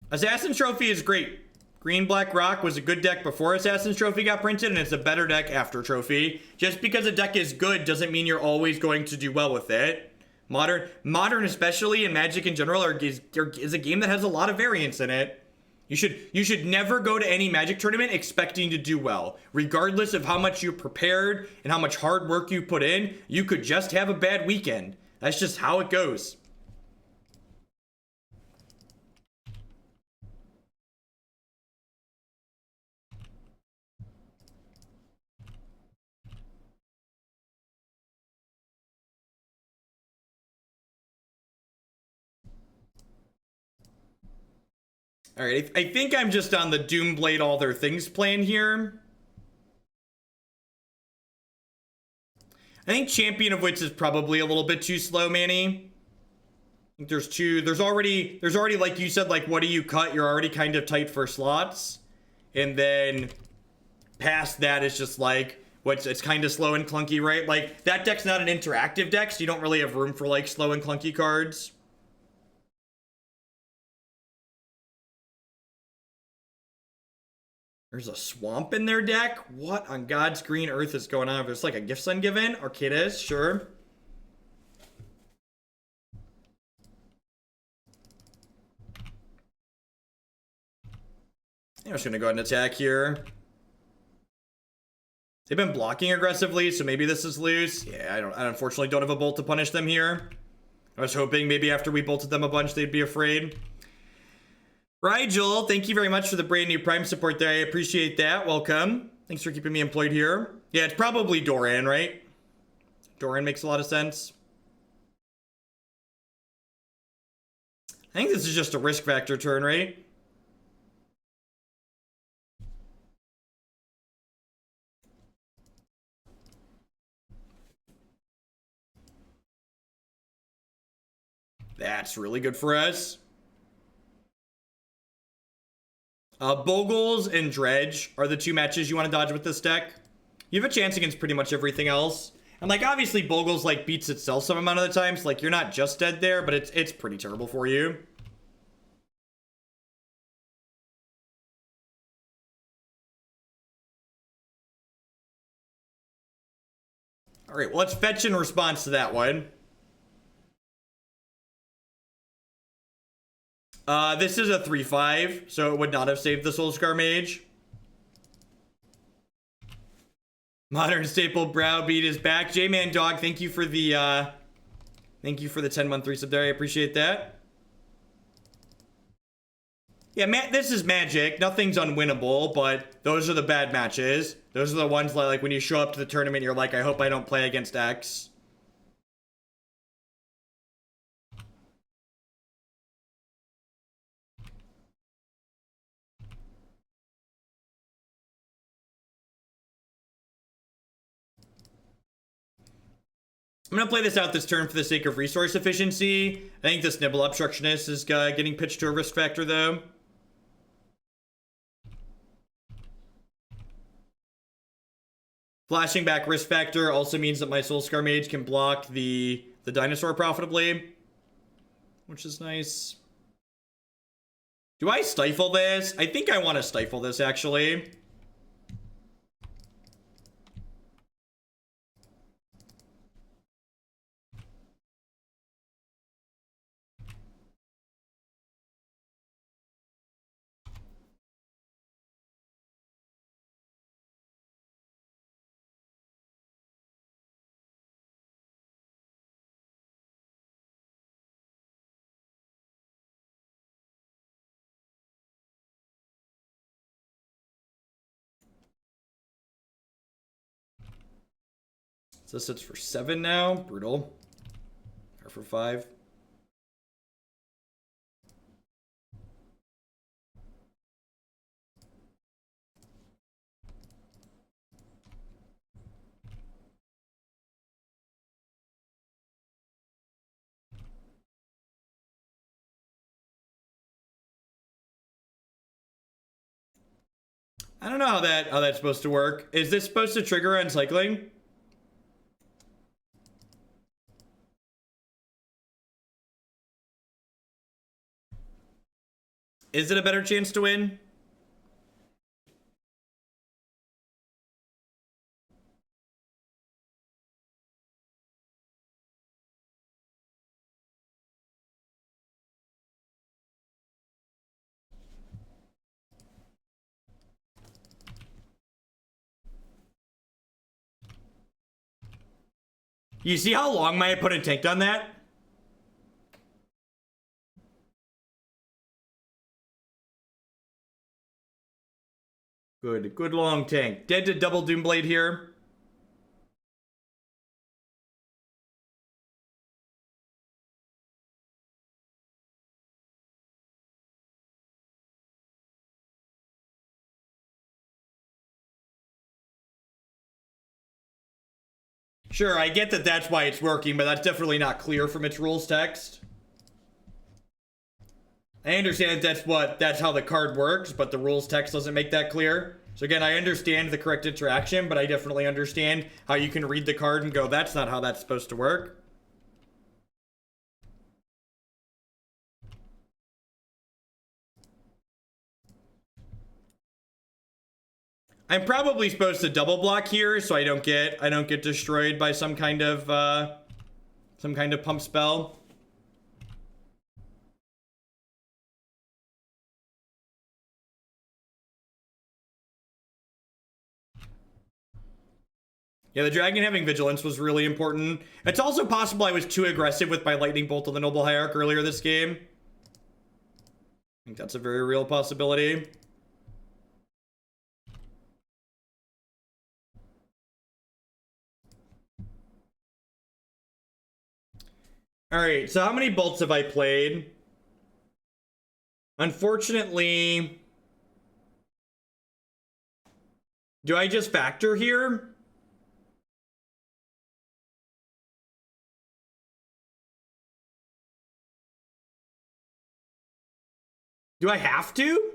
Assassin's Trophy is great. Green Black Rock was a good deck before Assassin's Trophy got printed, and it's a better deck after Trophy. Just because a deck is good doesn't mean you're always going to do well with it. Modern especially, and Magic in general, is a game that has a lot of variance in it. You should never go to any Magic tournament expecting to do well. Regardless of how much you prepared and how much hard work you put in, you could just have a bad weekend. That's just how it goes. All right, I think I'm just on the Doomblade All Their Things plan here. I think Champion of Wits is probably a little bit too slow, Manny. I think there's already, like you said, like, what do you cut? You're already kind of tight for slots. And then past that is just like, it's kind of slow and clunky, right? Like, that deck's not an interactive deck, so you don't really have room for, like, slow and clunky cards. There's a swamp in their deck? What on God's green earth is going on? There's like a Gifts Ungiven? Arcadis, sure. I'm just gonna go ahead and attack here. They've been blocking aggressively, so maybe this is loose. Yeah, I unfortunately don't have a bolt to punish them here. I was hoping maybe after we bolted them a bunch, they'd be afraid. Rigel, thank you very much for the brand new Prime support there. I appreciate that. Welcome. Thanks for keeping me employed here. Yeah, it's probably Doran, right? Doran makes a lot of sense. I think this is just a risk factor turn, right? That's really good for us. Bogles and Dredge are the two matches you want to dodge with this deck. You have a chance against pretty much everything else. And, like, obviously Bogles, like, beats itself some amount of the time. So, like, you're not just dead there, but it's pretty terrible for you. All right, well, let's fetch in response to that one. This is a 3/5, so it would not have saved the Soul-Scar Mage. Modern Staple Browbeat is back. J-Man Dog, thank you for the 10-month resub there. I appreciate that. Yeah, this is Magic. Nothing's unwinnable, but those are the bad matches. Those are the ones like when you show up to the tournament, you're like, I hope I don't play against X. I'm going to play this out this turn for the sake of resource efficiency. I think this Nimble Obstructionist is getting pitched to a risk factor, though. Flashing back risk factor also means that my Soul-Scar Mage can block the dinosaur profitably, which is nice. Do I stifle this? I think I want to stifle this, actually. So this sits for 7 now. Brutal. Or for 5. I don't know how that's supposed to work. Is this supposed to trigger uncycling? Is it a better chance to win? You see how long my opponent tanked on that? Good long tank. Dead to double Doomblade here. Sure, I get that that's why it's working, but that's definitely not clear from its rules text. I understand that's how the card works, but the rules text doesn't make that clear. So again, I understand the correct interaction, but I definitely understand how you can read the card and go, that's not how that's supposed to work. I'm probably supposed to double block here so I don't get destroyed by some kind of pump spell. Yeah, the dragon having vigilance was really important. It's also possible I was too aggressive with my lightning bolt on the Noble Hierarch earlier this game. I think that's a very real possibility. Alright, so how many bolts have I played? Unfortunately... Do I just factor here? Do I have to?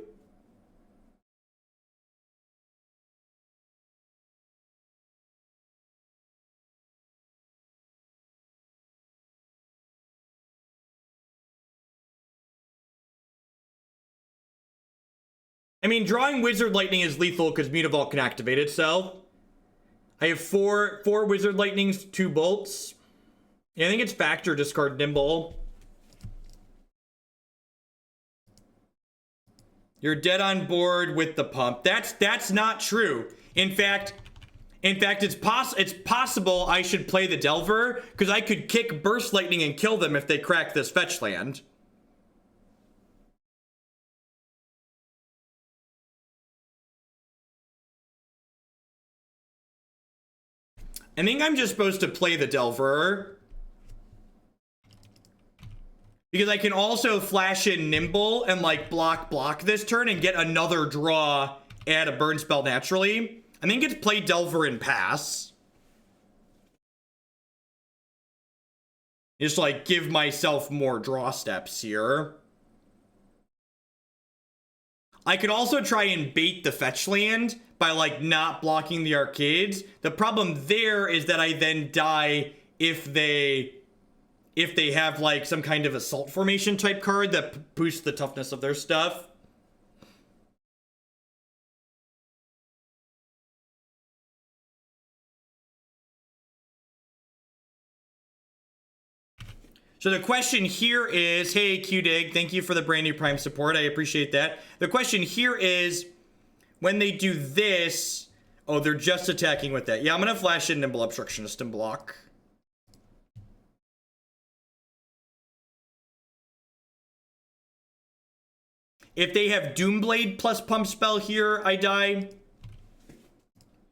I mean, drawing Wizard Lightning is lethal because Mutavault can activate itself. I have four Wizard Lightnings, 2 bolts. Yeah, I think it's factor, discard Nimble. You're dead on board with the pump. That's not true. In fact, it's possible I should play the Delver because I could kick Burst Lightning and kill them if they crack this fetch land. I think I'm just supposed to play the Delver. Because I can also flash in Nimble and like block this turn and get another draw and a burn spell naturally. I think it's play Delver and pass. Just like give myself more draw steps here. I could also try and bait the fetch land by like not blocking the arcades. The problem there is that I then die if they have like some kind of assault formation type card that boosts the toughness of their stuff. So the question here is, hey QDig, thank you for the brand new Prime support. I appreciate that. The question here is, when they do this, oh, they're just attacking with that. Yeah, I'm gonna flash in Nimble Obstructionist and block. If they have Doomblade plus pump spell here, I die.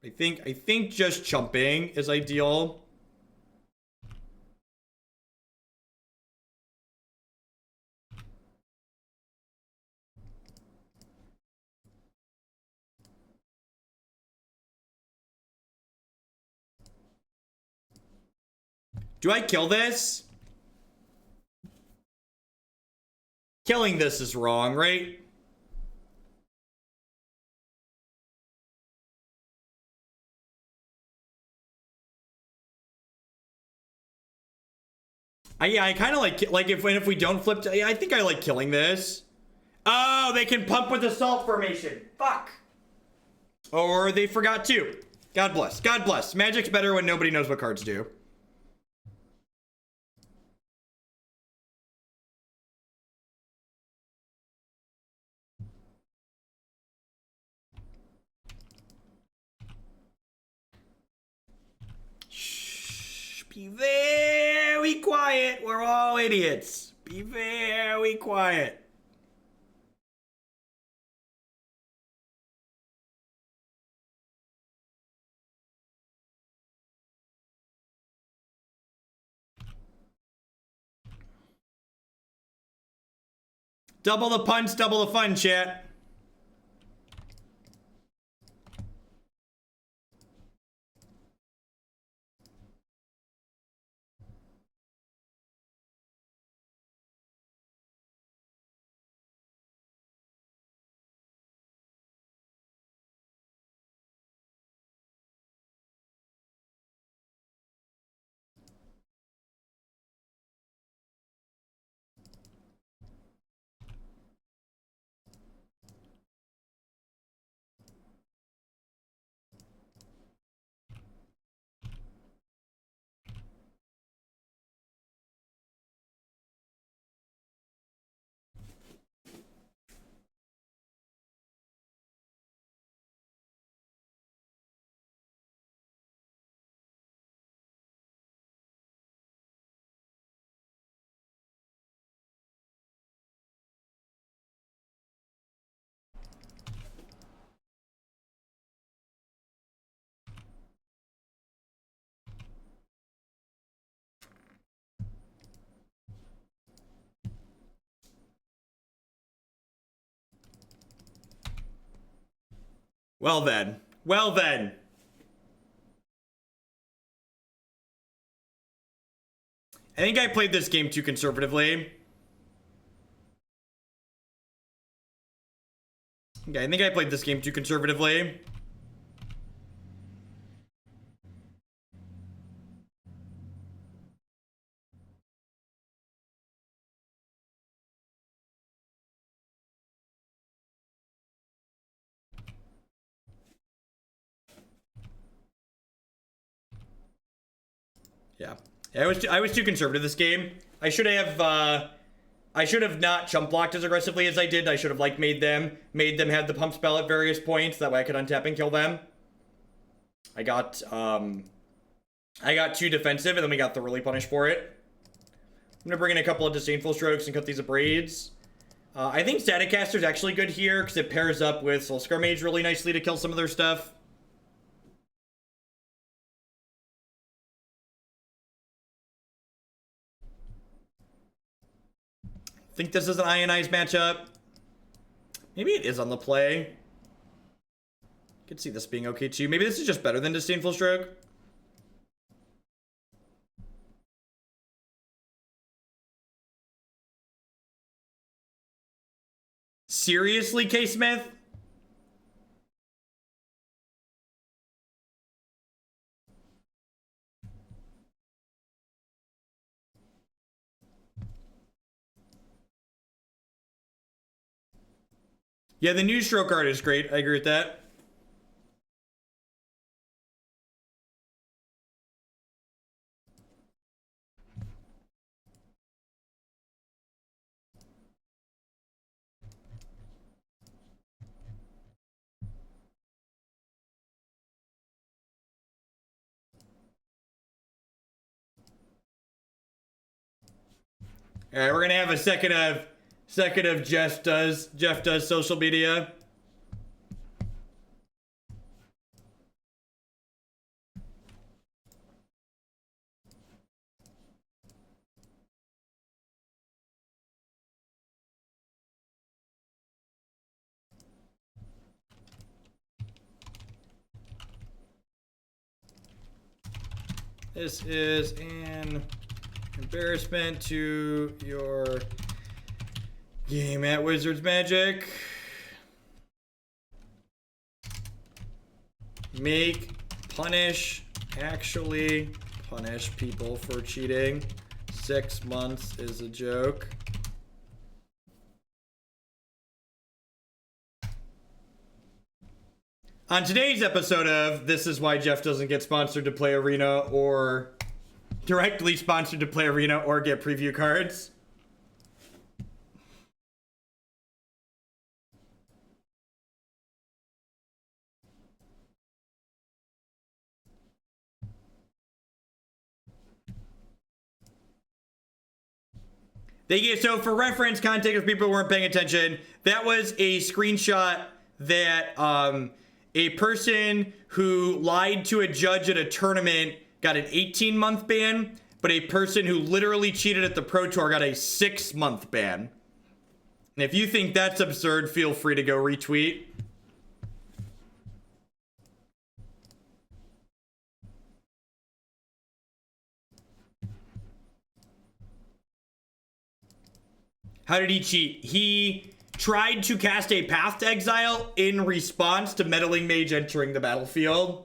I think just chumping is ideal. Do I kill this? Killing this is wrong, right? Yeah, I kind of like if we don't flip. I think I like killing this. Oh, they can pump with assault formation. Fuck. Or they forgot to. God bless. God bless. Magic's better when nobody knows what cards do. Shh. Be very quiet. We're all idiots. Be very quiet. Double the punch, double the fun, chat. Well then. Well then. I think I played this game too conservatively. Okay, I think I played this game too conservatively. Yeah. I was too conservative this game. I should have not chump blocked as aggressively as I did. I should have like made them have the pump spell at various points. That way I could untap and kill them. I got too defensive, and then we got thoroughly punished for it. I'm gonna bring in a couple of Disdainful Strokes and cut these Abrades. I think Staticaster is actually good here because it pairs up with Soul-Scar Mage really nicely to kill some of their stuff. I think this is an Ionize matchup. Maybe it is on the play. Could see this being okay too. Maybe this is just better than Disdainful Stroke. Seriously, K. Smith? Yeah, the new stroke art is great. I agree with that. All right, we're gonna have a second of Jeff does social media. This is an embarrassment to your game at Wizards Magic. Actually punish people for cheating. 6 months is a joke. On today's episode of This Is Why Jeff Doesn't Get Sponsored to Play Arena or directly sponsored to Play Arena or get preview cards. So for reference, context, if people weren't paying attention, that was a screenshot that a person who lied to a judge at a tournament got an 18-month ban, but a person who literally cheated at the Pro Tour got a 6-month ban. And if you think that's absurd, feel free to go retweet. How did he cheat? He tried to cast a Path to Exile in response to Meddling Mage entering the battlefield.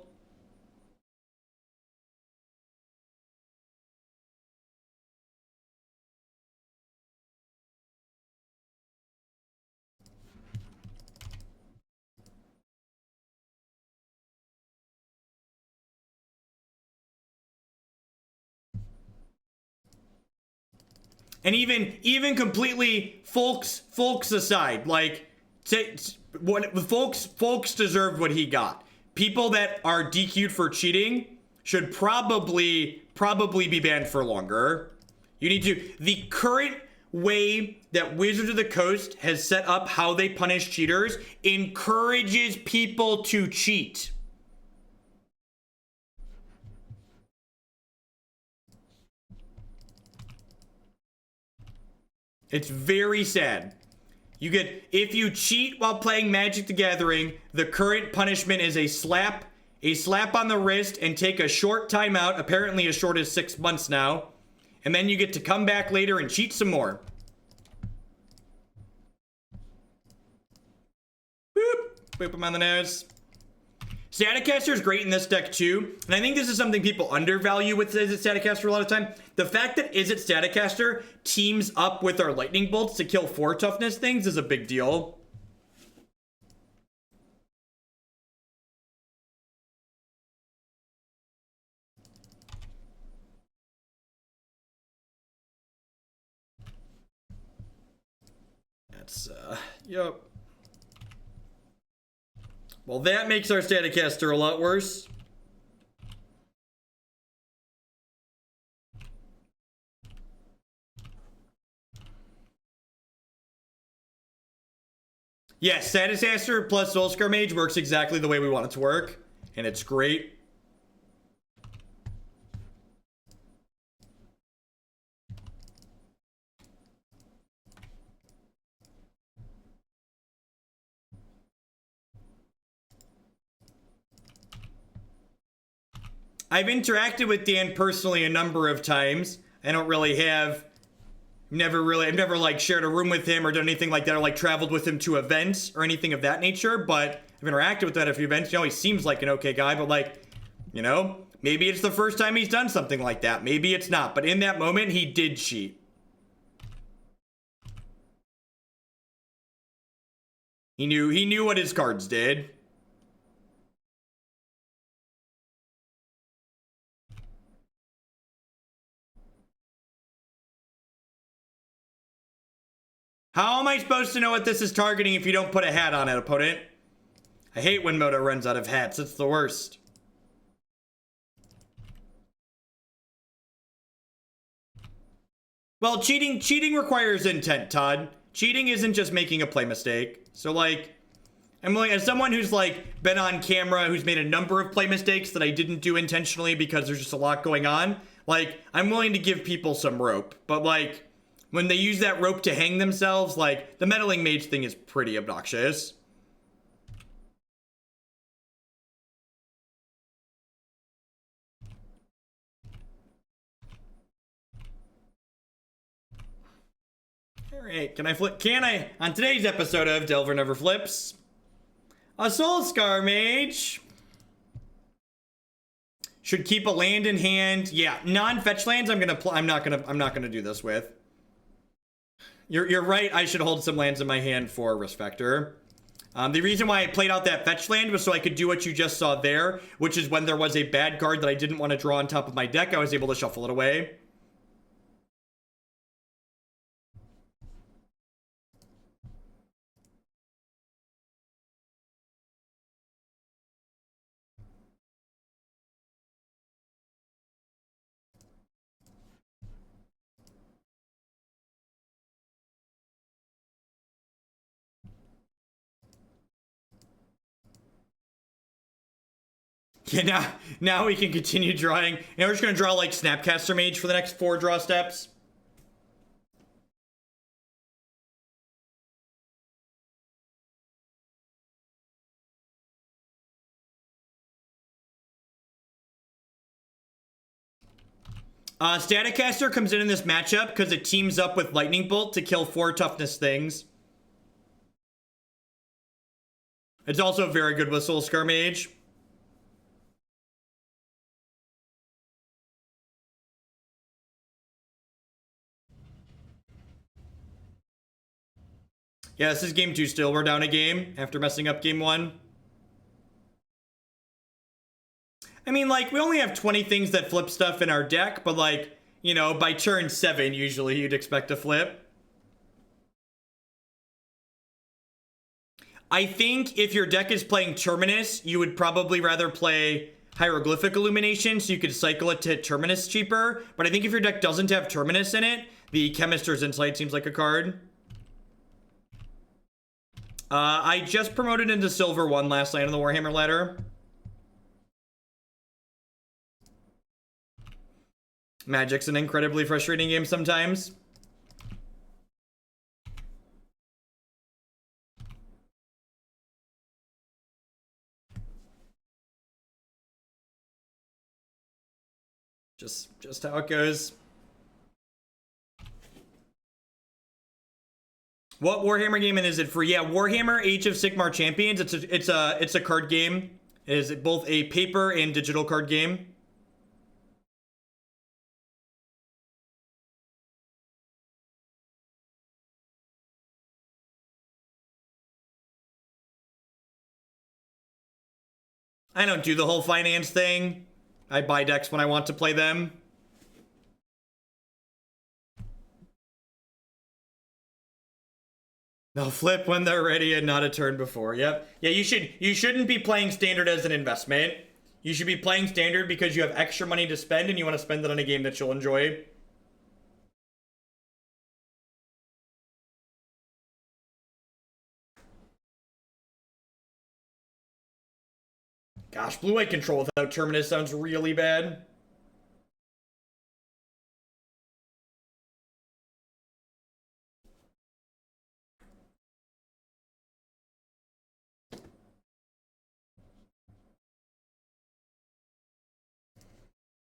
And even completely folks aside, like what folks deserved what he got. People that are DQ'd for cheating should probably be banned for longer. You need to. The current way that Wizards of the Coast has set up how they punish cheaters encourages people to cheat. It's very sad. You get, if you cheat while playing Magic the Gathering, the current punishment is a slap on the wrist and take a short timeout, apparently as short as 6 months now. And then you get to come back later and cheat some more. Boop. Boop him on the nose. Staticaster is great in this deck too, and I think this is something people undervalue with Izzet Staticaster a lot of time. The fact that Izzet Staticaster teams up with our Lightning Bolts to kill 4 toughness things is a big deal. That's, yep. Well, that makes our Staticaster a lot worse. Yes, Staticaster plus Soul-Scar Mage works exactly the way we want it to work, and it's great. I've interacted with Dan personally a number of times. I don't really have, I've never like shared a room with him or done anything like that, or like traveled with him to events or anything of that nature, but I've interacted with that at a few events. You know, he seems like an okay guy, but like, you know, maybe it's the first time he's done something like that. Maybe it's not, but in that moment, he did cheat. He knew what his cards did. How am I supposed to know what this is targeting if you don't put a hat on it, opponent? I hate when Moto runs out of hats. It's the worst. Well, cheating requires intent, Todd. Cheating isn't just making a play mistake. So, like, I'm like, as someone who's, like, been on camera, who's made a number of play mistakes that I didn't do intentionally because there's just a lot going on, like, I'm willing to give people some rope. But, like, when they use that rope to hang themselves, like, the Meddling Mage thing is pretty obnoxious. Alright, can I, on today's episode of Delver Never Flips, a Soul-Scar Mage. Should keep a land in hand. Yeah, non-fetch lands. I'm not gonna do this with. You're right. I should hold some lands in my hand for Risk Factor. The reason why I played out that fetch land was so I could do what you just saw there, which is when there was a bad card that I didn't want to draw on top of my deck, I was able to shuffle it away. Yeah, now we can continue drawing. And we're just going to draw like Snapcaster Mage for the next 4 draw steps. Staticaster comes in this matchup because it teams up with Lightning Bolt to kill 4 toughness things. It's also very good with Soul-Scar Mage. Yeah, this is game 2 still. We're down a game after messing up game 1. I mean, like, we only have 20 things that flip stuff in our deck, but, like, you know, by turn 7, usually you'd expect to flip. I think if your deck is playing Terminus, you would probably rather play Hieroglyphic Illumination so you could cycle it to hit Terminus cheaper. But I think if your deck doesn't have Terminus in it, the Chemist's Insight seems like a card. I just promoted into Silver 1 last night on the Warhammer ladder. Magic's an incredibly frustrating game sometimes. Just how it goes. What Warhammer game is it for? Yeah, Warhammer Age of Sigmar Champions. It's a card game. It is both a paper and digital card game. I don't do the whole finance thing. I buy decks when I want to play them. They'll flip when they're ready and not a turn before. Yep. Yeah, you shouldn't be playing Standard as an investment. You should be playing Standard because you have extra money to spend and you want to spend it on a game that you'll enjoy. Gosh, blue-white control without Terminus sounds really bad.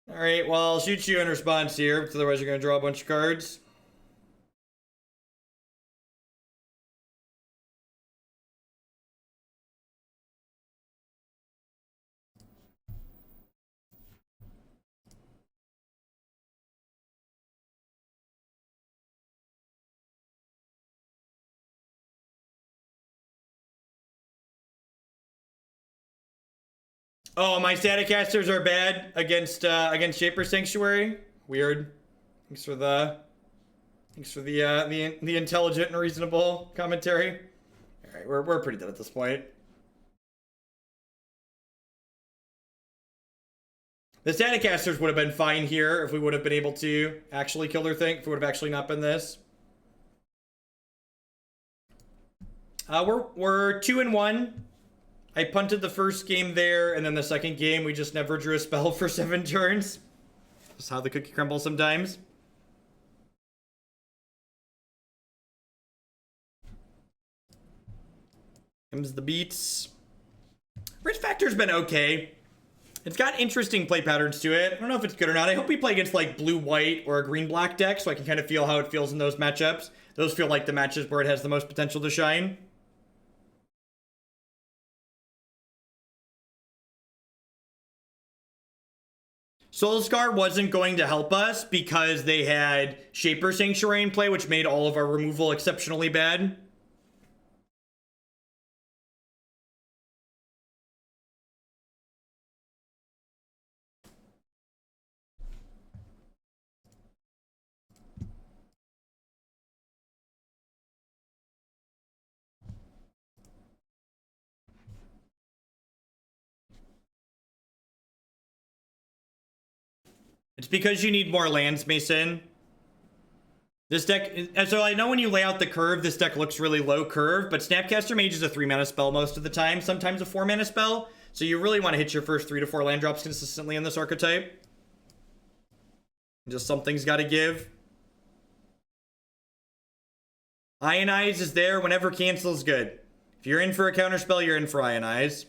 Alright, well, I'll shoot you in response here, because otherwise you're going to draw a bunch of cards. Oh, my Staticasters are bad against Shaper Sanctuary. Weird. Thanks for the intelligent and reasonable commentary. All right, we're pretty dead at this point. The Staticasters would have been fine here if we would have been able to actually kill their thing. If it would have actually not been this. We're 2-1. I punted the first game there, and then the second game, we just never drew a spell for 7 turns. That's how the cookie crumbles sometimes. Comes the beats. Risk Factor's been okay. It's got interesting play patterns to it. I don't know if it's good or not. I hope we play against like blue-white or a green-black deck so I can kind of feel how it feels in those matchups. Those feel like the matches where it has the most potential to shine. Soul-Scar wasn't going to help us because they had Shaper Sanctuary in play, which made all of our removal exceptionally bad. It's because you need more lands, Mason. This deck, and so I know when you lay out the curve, this deck looks really low curve, but Snapcaster Mage is a 3-mana spell most of the time, sometimes a 4-mana spell. So you really want to hit your first 3 to 4 land drops consistently in this archetype. Just something's got to give. Ionize is there whenever cancel's good. If you're in for a counterspell, you're in for Ionize.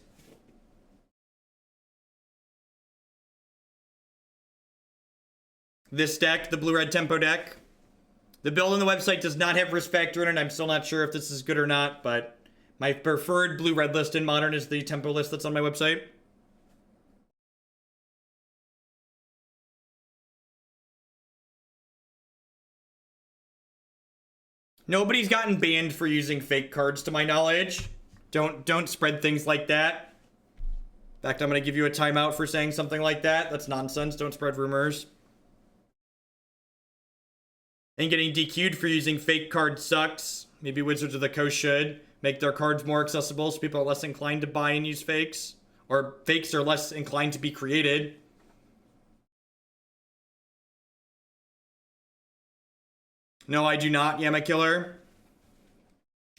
This deck, the blue-red tempo deck. The build on the website does not have risk factor in it. I'm still not sure if this is good or not, but my preferred blue-red list in Modern is the tempo list that's on my website. Nobody's gotten banned for using fake cards to my knowledge. Don't spread things like that. In fact, I'm going to give you a timeout for saying something like that. That's nonsense. Don't spread rumors. And getting DQ'd for using fake cards sucks. Maybe Wizards of the Coast should make their cards more accessible so people are less inclined to buy and use fakes. Or fakes are less inclined to be created. No, I do not, Yama Killer.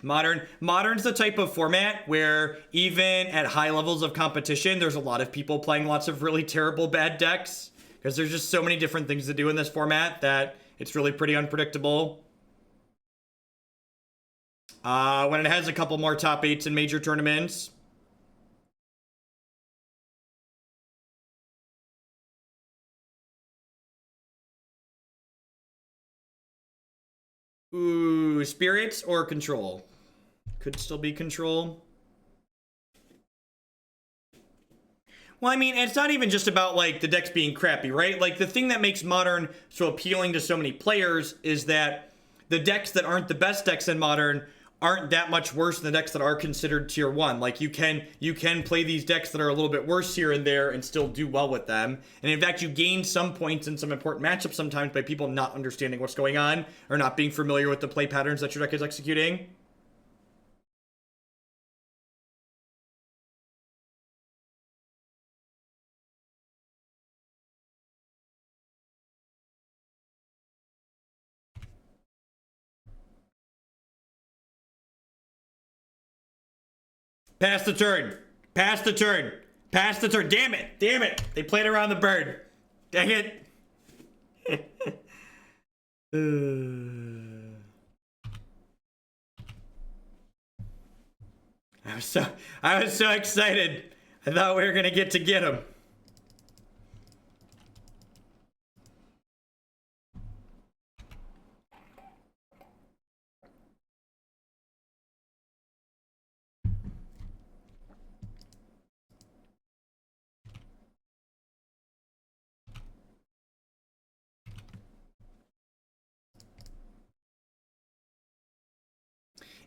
Modern's the type of format where even at high levels of competition, there's a lot of people playing lots of really terrible bad decks. Because there's just so many different things to do in this format that it's really pretty unpredictable. When it has a couple more top 8s in major tournaments. Ooh, spirits or control? Could still be control. Well, I mean, it's not even just about, like, the decks being crappy, right? Like, the thing that makes Modern so appealing to so many players is that the decks that aren't the best decks in Modern aren't that much worse than the decks that are considered tier 1. Like, you can play these decks that are a little bit worse here and there and still do well with them. And in fact, you gain some points in some important matchups sometimes by people not understanding what's going on or not being familiar with the play patterns that your deck is executing. Pass the turn. Pass the turn. Pass the turn. Damn it. Damn it. They played around the bird. Dang it. I was so excited. I thought we were gonna get him.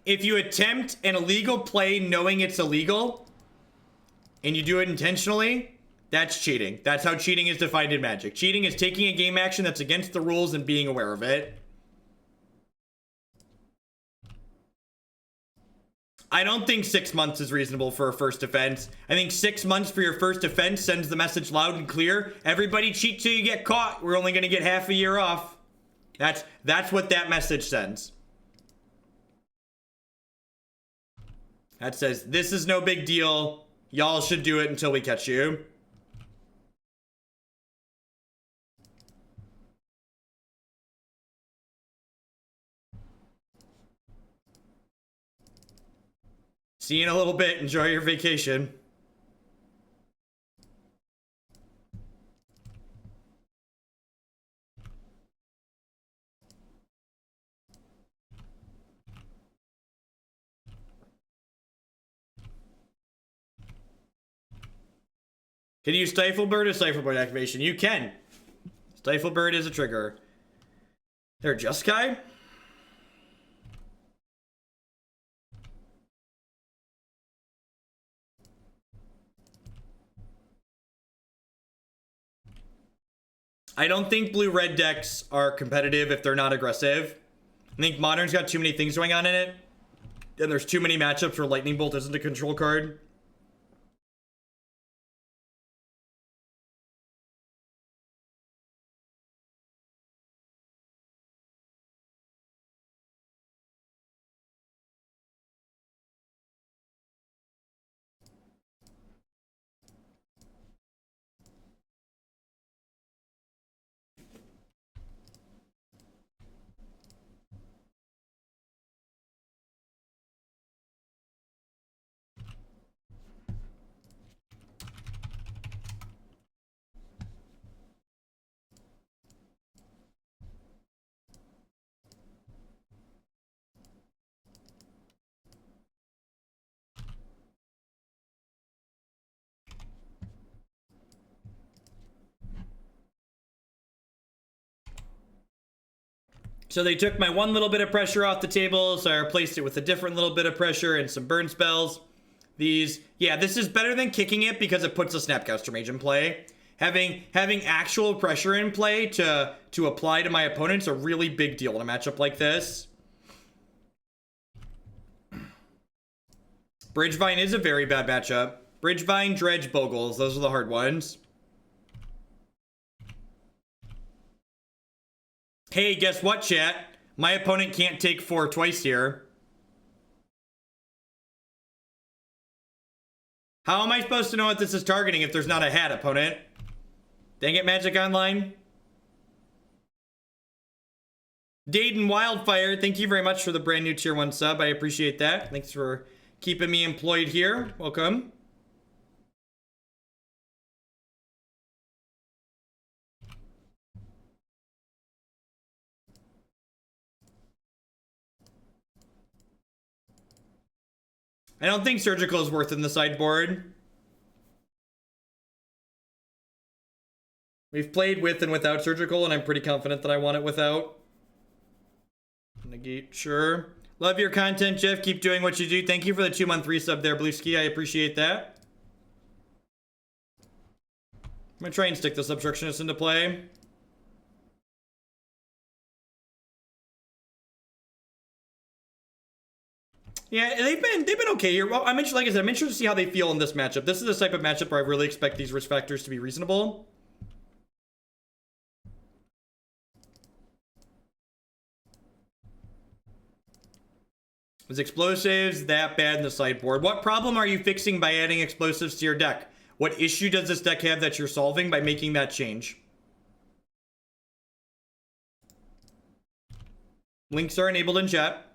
If you attempt an illegal play knowing it's illegal, and you do it intentionally, that's cheating. That's how cheating is defined in Magic. Cheating is taking a game action that's against the rules and being aware of it. I don't think 6 months is reasonable for a first offense. I think 6 months for your first offense sends the message loud and clear. Everybody cheat till you get caught. We're only going to get half a year off. That's what that message sends. That says, this is no big deal. Y'all should do it until we catch you. See you in a little bit. Enjoy your vacation. Can you use Stifle Bird or Stifle Bird activation? You can. Stifle Bird is a trigger. There, Jeskai. I don't think blue-red decks are competitive if they're not aggressive. I think Modern's got too many things going on in it. And there's too many matchups where Lightning Bolt isn't a control card. So they took my one little bit of pressure off the table, so I replaced it with a different little bit of pressure and some burn spells. These, yeah, this is better than kicking it because it puts a Snapcaster Mage in play. Having actual pressure in play to apply to my opponent's a really big deal in a matchup like this. Bridgevine is a very bad matchup. Bridgevine, Dredge, Bogles, those are the hard ones. Hey, guess what, chat? My opponent can't take 4 twice here. How am I supposed to know what this is targeting if there's not a hat, opponent? Dang it, Magic Online. Dayton Wildfire, thank you very much for the brand new tier 1 sub. I appreciate that. Thanks for keeping me employed here. Welcome. I don't think Surgical is worth in the sideboard. We've played with and without Surgical, and I'm pretty confident that I want it without. Negate, sure. Love your content, Jeff. Keep doing what you do. Thank you for the 2-month resub there, Blue Ski. I appreciate that. I'm gonna try and stick this Obstructionist into play. Yeah, they've been okay here. Well, like I said, I'm interested to see how they feel in this matchup. This is the type of matchup where I really expect these risk factors to be reasonable. Is explosives that bad in the sideboard? What problem are you fixing by adding explosives to your deck? What issue does this deck have that you're solving by making that change? Links are enabled in chat.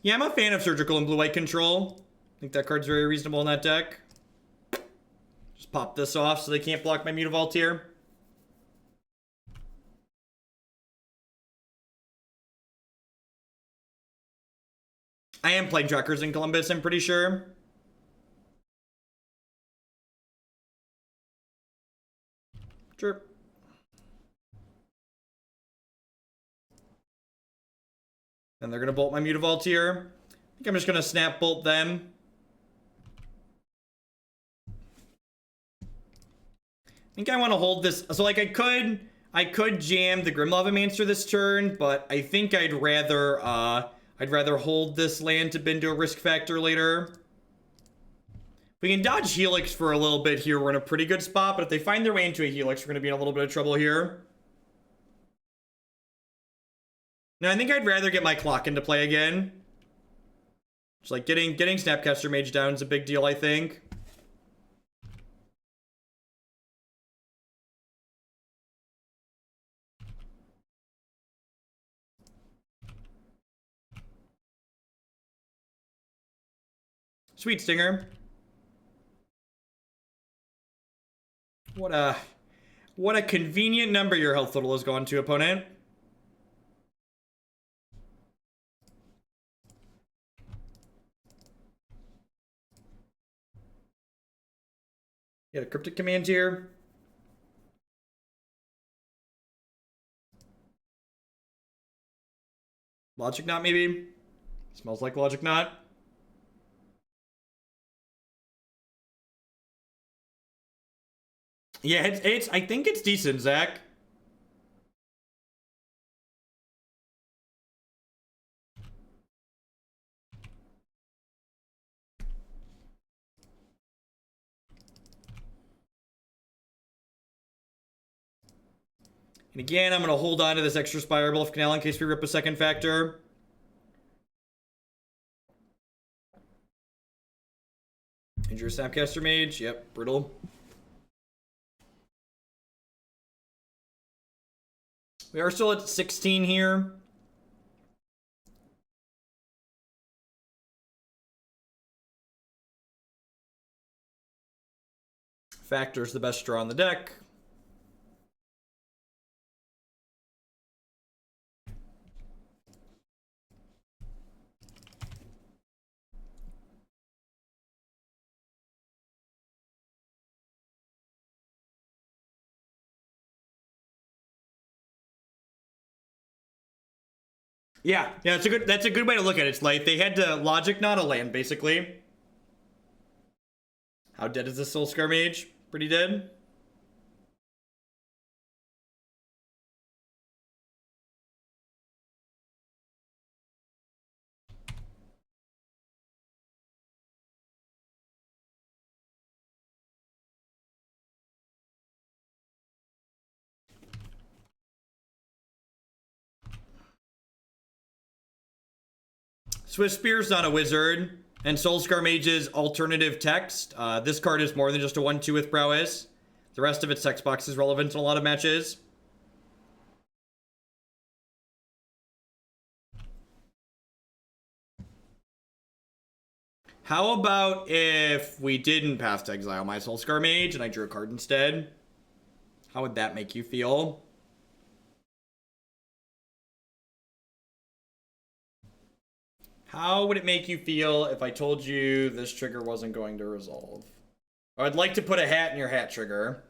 Yeah, I'm a fan of Surgical and Blue-White Control. I think that card's very reasonable in that deck. Just pop this off so they can't block my Mutavault here. I am playing Trackers in Columbus, I'm pretty sure. Sure. And they're going to bolt my Mutavault here. I think I'm just going to snap bolt them. I think I want to hold this. So like I could jam the Grim Lavamancer this turn, but I think I'd rather hold this land to bend to a risk factor later. We can dodge Helix for a little bit here. We're in a pretty good spot, but if they find their way into a Helix, we're going to be in a little bit of trouble here. No, I think I'd rather get my clock into play again. Just like getting Snapcaster Mage down is a big deal, I think. Sweet Stinger. What a convenient number your health total has gone to, opponent. Get a cryptic command here. Logic Knot, maybe? Smells like Logic Knot. Yeah, I think it's decent, Zach. And again, I'm going to hold on to this extra Spirebluff Canal in case we rip a second factor. Injure Snapcaster Mage. Yep, brittle. We are still at 16 here. Factor's the best draw on the deck. Yeah, that's a good way to look at it. It's like they had to Logic Knot a land, basically. How dead is this Soul-Scar Mage? Pretty dead. Swift Spear's not a wizard, and Soul-Scar Mage's alternative text. This card is more than just a 1/2 with prowess. The rest of its text box is relevant in a lot of matches. How about if we didn't pass to exile my Soul-Scar Mage and I drew a card instead? How would that make you feel? How would it make you feel if I told you this trigger wasn't going to resolve? I'd like to put a hat in your hat trigger.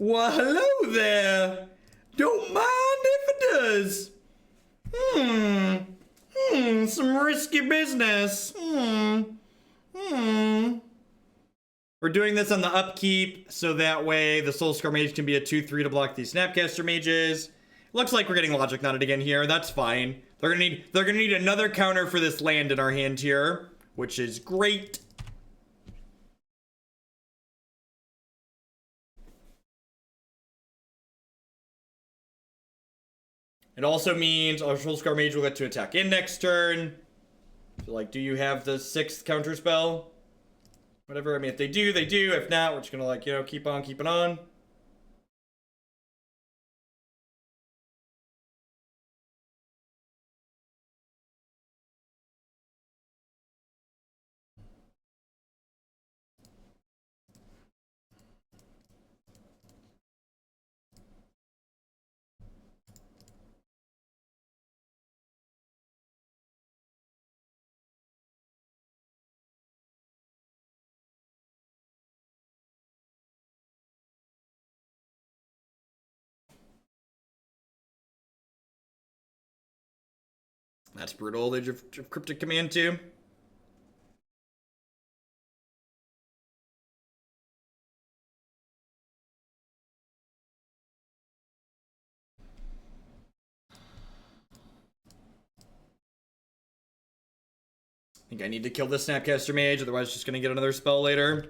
Well, hello there. Don't mind if it does. Some risky business. We're doing this on the upkeep, so that way the Soul-Scar Mage can be a 2/3 to block these Snapcaster Mages. Looks like we're getting Logic Knotted again here. That's fine. They're gonna need another counter for this land in our hand here, which is great. It also means our Soul-Scar Mage will get to attack in next turn. So, like, do you have the 6th counter spell? Whatever. I mean, if they do, they do. If not, we're just gonna, like, you know, keep on keeping on. That's brutal. They drew Cryptic Command too. I think I need to kill this Snapcaster Mage, otherwise just gonna get another spell later.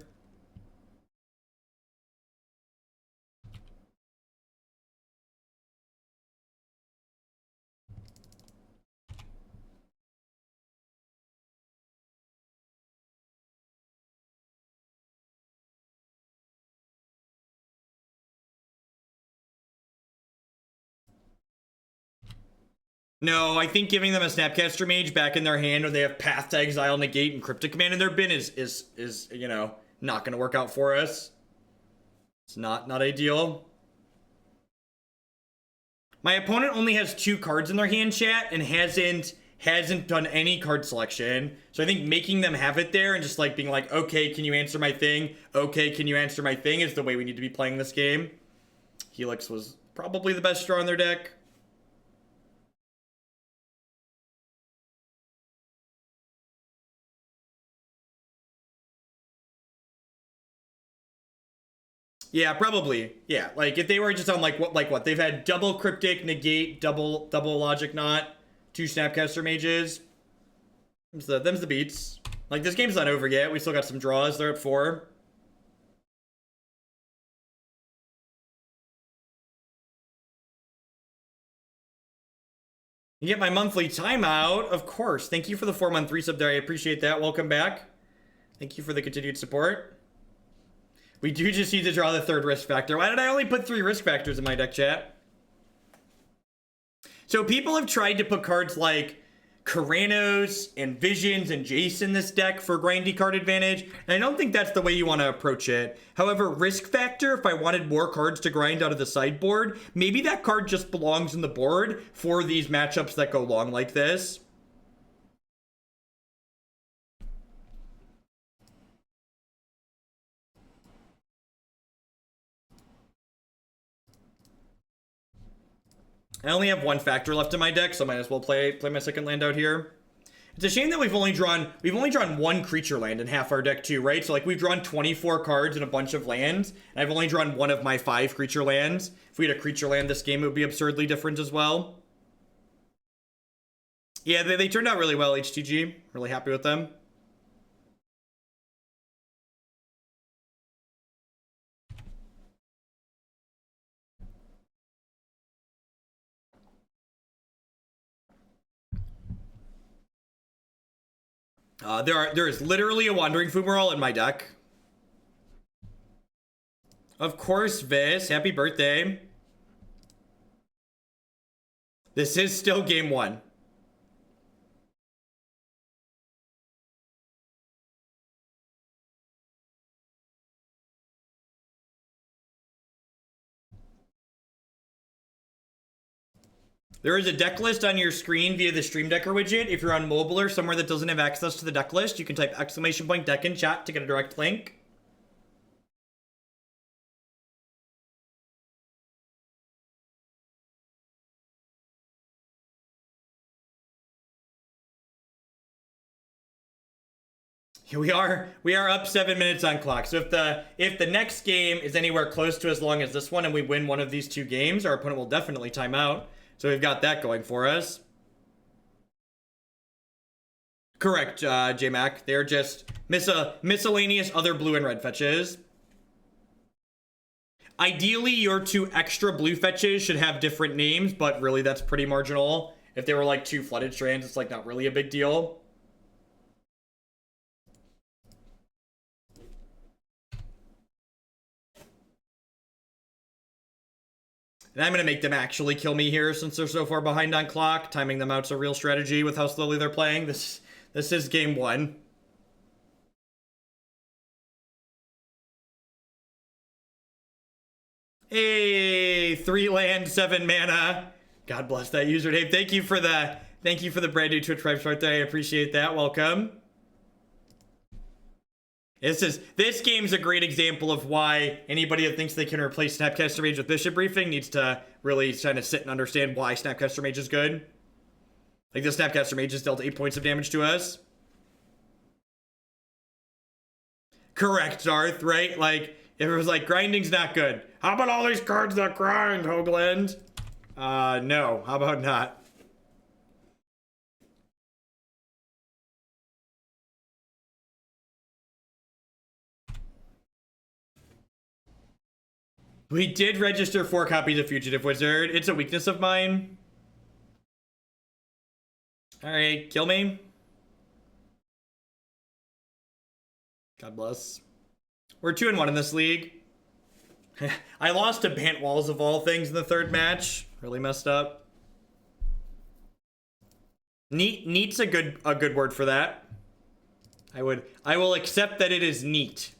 No, I think giving them a Snapcaster Mage back in their hand when they have Path to Exile, Negate, and Cryptic Command in their bin is you know, not going to work out for us. It's not ideal. My opponent only has 2 cards in their hand, chat, and hasn't done any card selection. So I think making them have it there and just like being like, okay, can you answer my thing? Okay, can you answer my thing is the way we need to be playing this game. Helix was probably the best draw in their deck. Yeah, probably. Yeah, like if they were just on like what they've had double Cryptic, Negate, double Logic Knot, 2 Snapcaster Mages. Them's the beats. Like this game's not over yet. We still got some draws. They're at 4. You get my monthly timeout, of course. Thank you for the 4-month resub there. I appreciate that. Welcome back. Thank you for the continued support. We do just need to draw the 3rd risk factor. Why did I only put 3 risk factors in my deck, chat? So people have tried to put cards like Karanos and Visions and Jace in this deck for grindy card advantage, and I don't think that's the way you want to approach it. However, risk factor, if I wanted more cards to grind out of the sideboard, maybe that card just belongs in the board for these matchups that go long like this. I only have 1 factor left in my deck, so I might as well play my second land out here. It's a shame that we've only drawn 1 creature land in half our deck too, right? So like we've drawn 24 cards and a bunch of lands, and I've only drawn 1 of my 5 creature lands. If we had a creature land this game, it would be absurdly different as well. Yeah, they turned out really well, HTG. Really happy with them. There is literally a Wandering Fumarole in my deck. Of course, Vis. Happy birthday. This is still game 1. There is a deck list on your screen via the Stream Decker widget. If you're on mobile or somewhere that doesn't have access to the deck list, you can type !deck in chat to get a direct link. Here we are up 7 minutes on clock. So if the next game is anywhere close to as long as this one and we win one of these 2 games, our opponent will definitely time out. So we've got that going for us. Correct, J-Mac. They're just miscellaneous other blue and red fetches. Ideally, your 2 extra blue fetches should have different names, but really that's pretty marginal. If they were like 2 Flooded Strands, it's like not really a big deal. And I'm going to make them actually kill me here since they're so far behind on clock. Timing them out's a real strategy with how slowly they're playing. This is game 1. Hey, 3 land, 7 mana. God bless that username. Thank you for the brand new Twitch Prime start there. I appreciate that. Welcome. This game's a great example of why anybody that thinks they can replace Snapcaster Mage with Bishop Briefing needs to really kind of sit and understand why Snapcaster Mage is good. Like, the Snapcaster Mage has dealt 8 points of damage to us. Correct, Darth, right? Like, if it was like, grinding's not good. How about all these cards that grind, Hoagland? No. How about not? We did register 4 copies of Fugitive Wizard. It's a weakness of mine. Alright, kill me. God bless. We're 2-1 in this league. I lost to Bant Walls of all things in the 3rd match. Really messed up. Neat's a good word for that. I will accept that it is neat.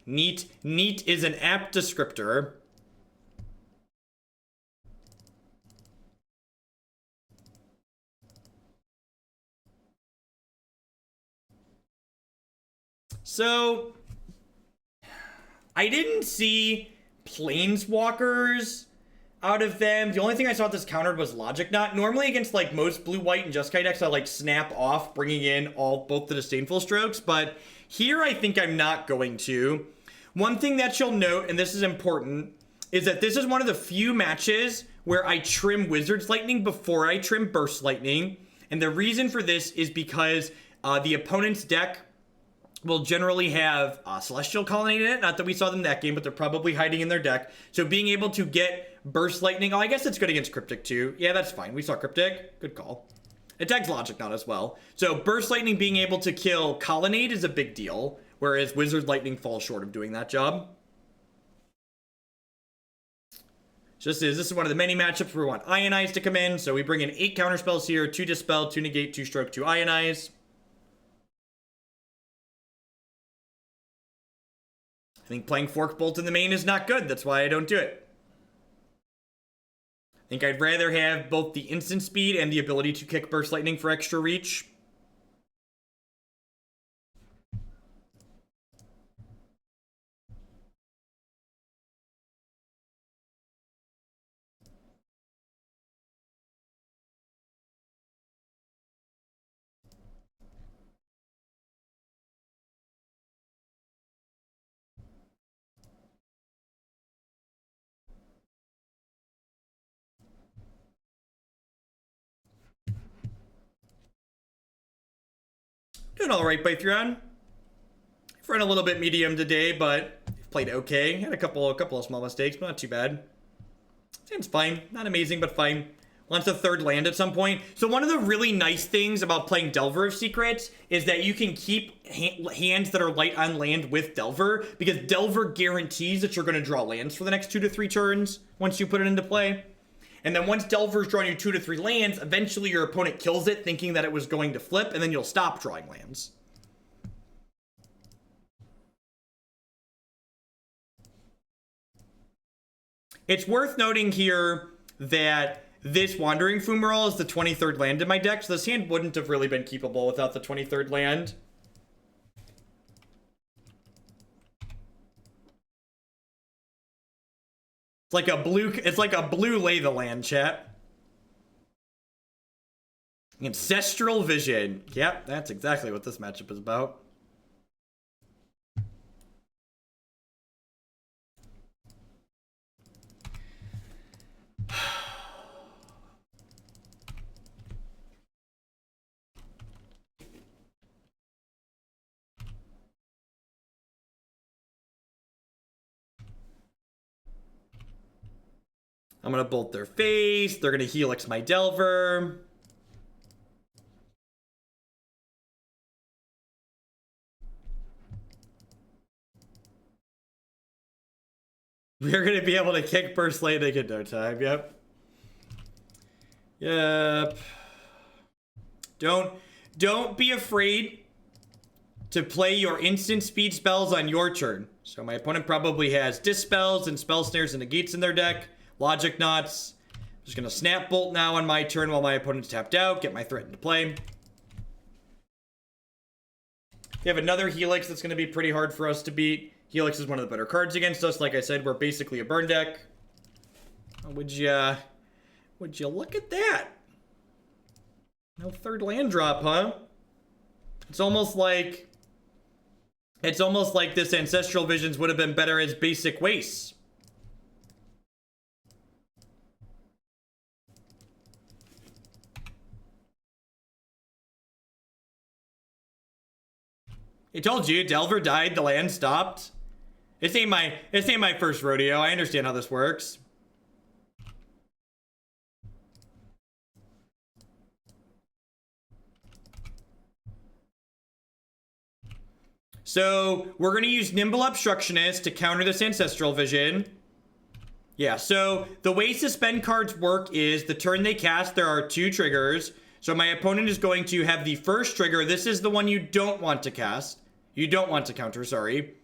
Neat is an apt descriptor. So, I didn't see planeswalkers out of them. The only thing I saw this countered was Logic Knot. Normally against like most blue-white and Jeskai decks, I like snap off, bringing in both the Disdainful Strokes, but here I think I'm not going to. One thing that you'll note, and this is important, is that this is one of the few matches where I trim Wizard's Lightning before I trim Burst Lightning, and the reason for this is because the opponent's deck will generally have Celestial Colonnade in it. Not that we saw them that game, but they're probably hiding in their deck. So being able to get Burst Lightning, I guess it's good against Cryptic too. Yeah, that's fine. We saw Cryptic. Good call. It tags Logic Knot as well. So Burst Lightning being able to kill Colonnade is a big deal, whereas Wizard Lightning falls short of doing that job. This is one of the many matchups where we want Ionize to come in. So we bring in 8 counterspells here, 2 Dispel, 2 Negate, 2 Stroke, 2 Ionize. I think playing Fork Bolt in the main is not good. That's why I don't do it. I think I'd rather have both the instant speed and the ability to kick Burst Lightning for extra reach. Doing all right, Pythron. I've run a little bit medium today, but played okay. Had a couple of small mistakes, but not too bad. Seems fine. Not amazing, but fine. Wants a 3rd land at some point. So one of the really nice things about playing Delver of Secrets is that you can keep hands that are light on land with Delver, because Delver guarantees that you're going to draw lands for the next 2 to 3 turns once you put it into play. And then once Delver's drawn you 2 to 3 lands, eventually your opponent kills it thinking that it was going to flip, and then you'll stop drawing lands. It's worth noting here that this Wandering Fumarole is the 23rd land in my deck, so this hand wouldn't have really been keepable without the 23rd land. It's like a blue lay the land, chat. Ancestral Vision. Yep, that's exactly what this matchup is about. I'm going to bolt their face. They're going to Helix my Delver. We're going to be able to kick Burst Lightning in no time. Yep. Yep. Don't be afraid to play your instant speed spells on your turn. So my opponent probably has Dispels and Spell Snares and Negates in their deck. Logic Knots. I'm just going to Snap Bolt now on my turn while my opponent's tapped out. Get my threat into play. We have another Helix that's going to be pretty hard for us to beat. Helix is one of the better cards against us. Like I said, we're basically a burn deck. Would you look at that? No 3rd land drop, huh? It's almost like this Ancestral Visions would have been better as basic wastes. I told you, Delver died, the land stopped. This ain't my first rodeo. I understand how this works. So we're going to use Nimble Obstructionist to counter this Ancestral Vision. Yeah, so the way suspend cards work is the turn they cast, there are 2 triggers. So my opponent is going to have the first trigger. This is the one you don't want to cast. You don't want to counter, sorry.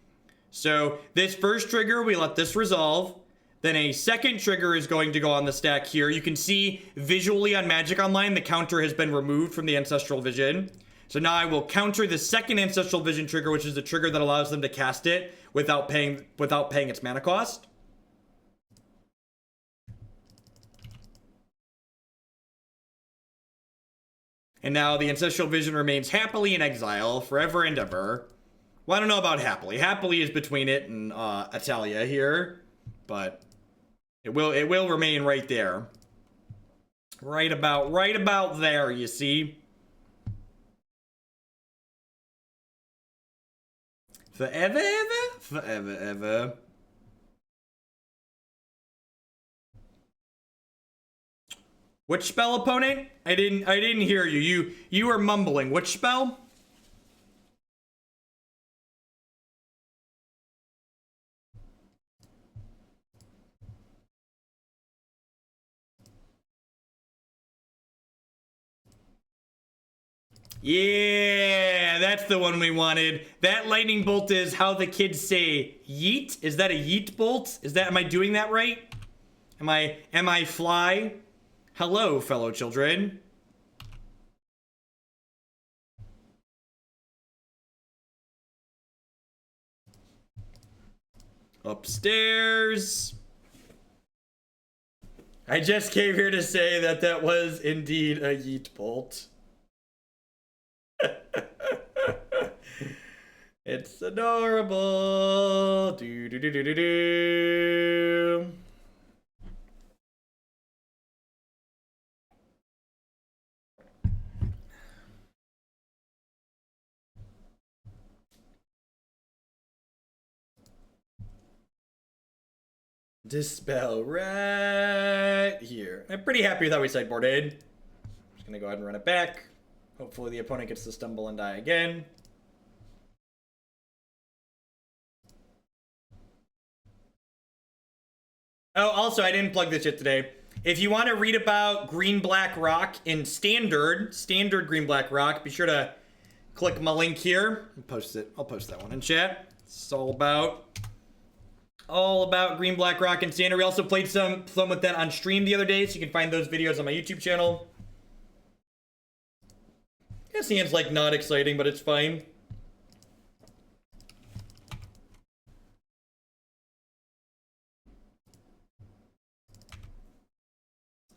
So this first trigger, we let this resolve. Then a second trigger is going to go on the stack here. You can see visually on Magic Online, the counter has been removed from the Ancestral Vision. So now I will counter the second Ancestral Vision trigger, which is the trigger that allows them to cast it without paying its mana cost. And now the Ancestral Vision remains happily in exile forever and ever. Well, I don't know about happily. Happily is between it and Italia here, but it will remain right there. Right about there, you see. Forever, ever? Forever, ever. Which spell, opponent? I didn't hear you. You were mumbling. Which spell? Yeah, that's the one we wanted. That lightning bolt is how the kids say yeet. Is that a yeet bolt? Am I doing that right? Am I fly? Hello, fellow children. Upstairs. I just came here to say that was indeed a yeet bolt. It's adorable. Do do do do do do. Dispel right here. I'm pretty happy with how we sideboarded. Just gonna go ahead and run it back. Hopefully the opponent gets to stumble and die again. Oh, also, I didn't plug this yet today. If you want to read about green-black rock in standard green-black rock, be sure to click my link here. I'll post that one in chat. It's all about green-black rock in standard. We also played some with that on stream the other day, so you can find those videos on my YouTube channel. It seems like not exciting, but it's fine.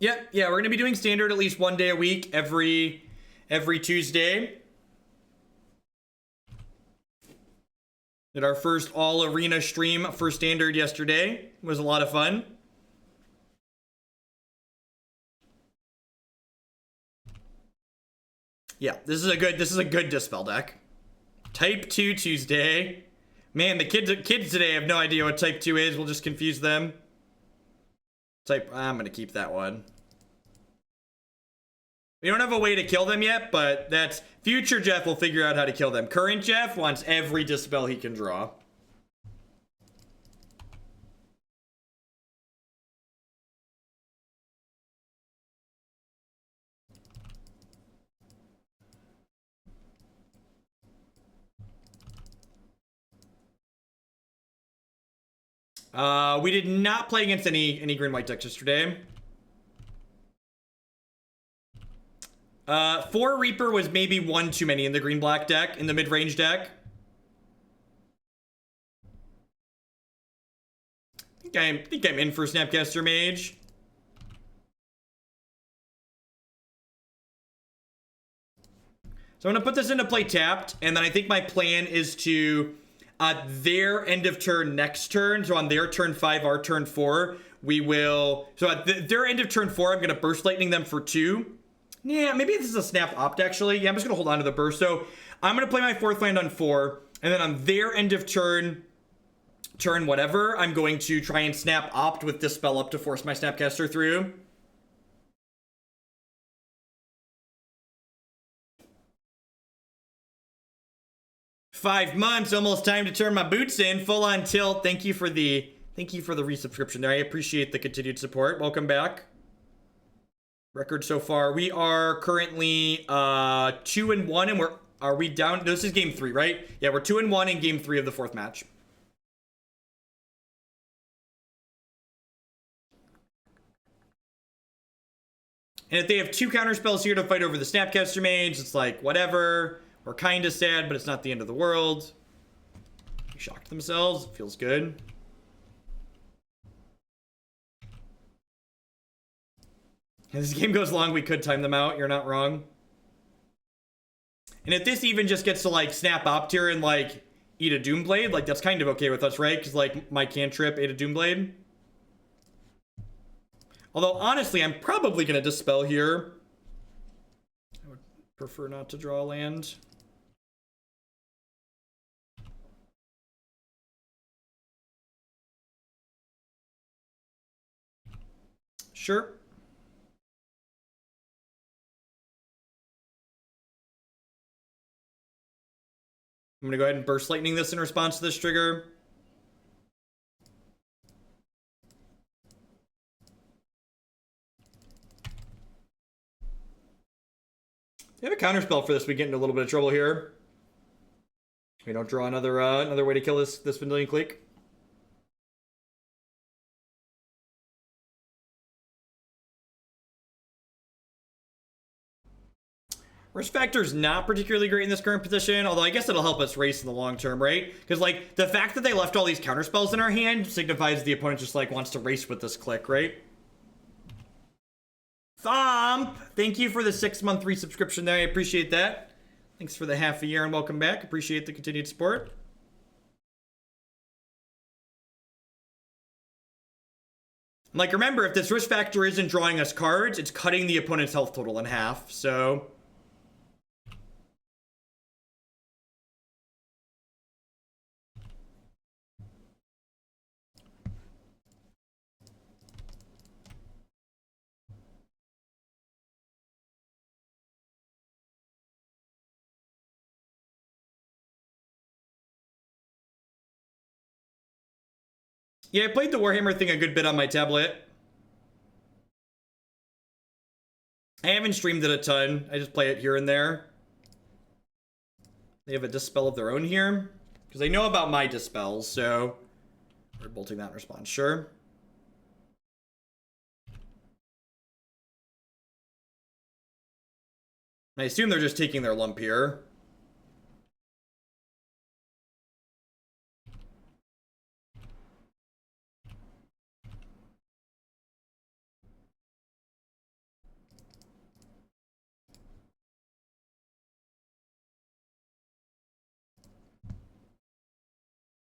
Yeah, we're gonna be doing standard at least one day a week, every Tuesday. Did our first all arena stream for standard yesterday. It was a lot of fun. Yeah, this is a good Dispel deck. Type 2 Tuesday. Man, the kids today have no idea what Type 2 is. We'll just confuse them. I'm gonna keep that one. We don't have a way to kill them yet, but that's future Jeff will figure out how to kill them. Current Jeff wants every Dispel he can draw. We did not play against any green white decks yesterday. 4 Reaper was maybe one too many in the green black deck, in the mid-range deck. I think I'm in for Snapcaster Mage. So I'm gonna put this into play tapped, and then I think my plan is to their end of turn next turn, so on their turn 5, our turn 4, we will, so at their end of turn 4, I'm gonna Burst Lightning them for 2. Yeah, maybe this is a snap opt actually. Yeah, I'm just gonna hold on to the burst. So I'm gonna play my 4th land on 4, and then on their end of turn whatever, I'm going to try and snap opt with Dispel up to force my Snapcaster through. $5 months, almost time to turn my boots in. Full on tilt. Thank you for the resubscription there. I appreciate the continued support. Welcome back. Record so far. We are currently 2-1, and are we down? This is game 3, right? Yeah, we're 2-1 in game 3 of the 4th match. And if they have 2 counter spells here to fight over the Snapcaster Mage, it's like, whatever. We're kind of sad, but it's not the end of the world. They shocked themselves. It feels good. And this game goes long, we could time them out. You're not wrong. And if this even just gets to, like, snap Opt here and, like, eat a Doomblade, like, that's kind of okay with us, right? Because, like, my cantrip ate a Doomblade. Although, honestly, I'm probably going to Dispel here. I would prefer not to draw land. Sure. I'm going to go ahead and Burst Lightning this in response to this trigger. They have a counterspell for this. We get into a little bit of trouble here. We don't draw another way to kill this Vendilion Clique. Risk factor is not particularly great in this current position, although I guess it'll help us race in the long term, right? Because, like, the fact that they left all these counterspells in our hand signifies the opponent just, like, wants to race with this click, right? Thump! Thank you for the 6-month resubscription there. I appreciate that. Thanks for the half a year and welcome back. Appreciate the continued support. Like, remember, if this risk factor isn't drawing us cards, it's cutting the opponent's health total in half, so... Yeah, I played the Warhammer thing a good bit on my tablet. I haven't streamed it a ton. I just play it here and there. They have a Dispel of their own here. Because they know about my Dispels, so... We're bolting that in response, sure. I assume they're just taking their lump here.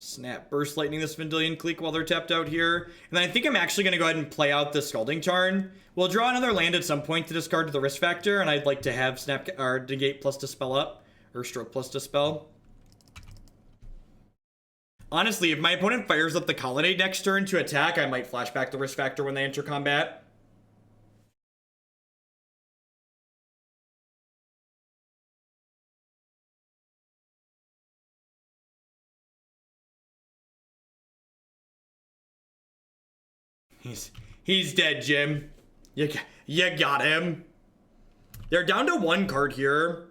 Snap Burst Lightning this Vendilion Clique while they're tapped out here. And then I think I'm actually going to go ahead and play out the Scalding Tarn. We'll draw another land at some point to discard the risk factor, and I'd like to have Negate plus Dispel up, or Stroke plus Dispel. Honestly, if my opponent fires up the Colonnade next turn to attack, I might flashback the risk factor when they enter combat. He's dead, Jim. You got him. They're down to 1 card here.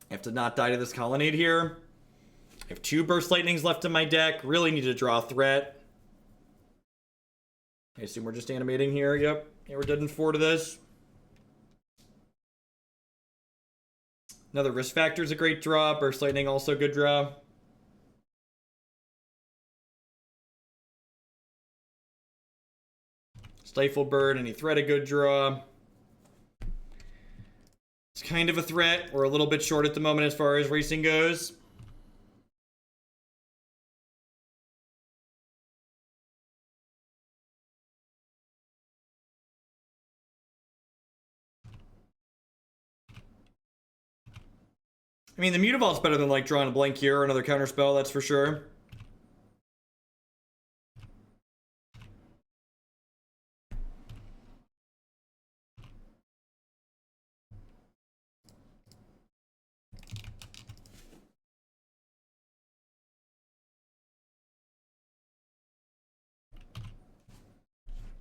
I have to not die to this Colonnade here. I have 2 Burst Lightnings left in my deck. Really need to draw a threat. I assume we're just animating here. Yep. Yeah, we're dead in 4 to this. Another Risk Factor is a great draw. Burst Lightning also a good draw. Stifle Bird, any threat a good draw. It's kind of a threat. We're a little bit short at the moment as far as racing goes. I mean, the Mutavault's better than, like, drawing a blank here or another counterspell, that's for sure.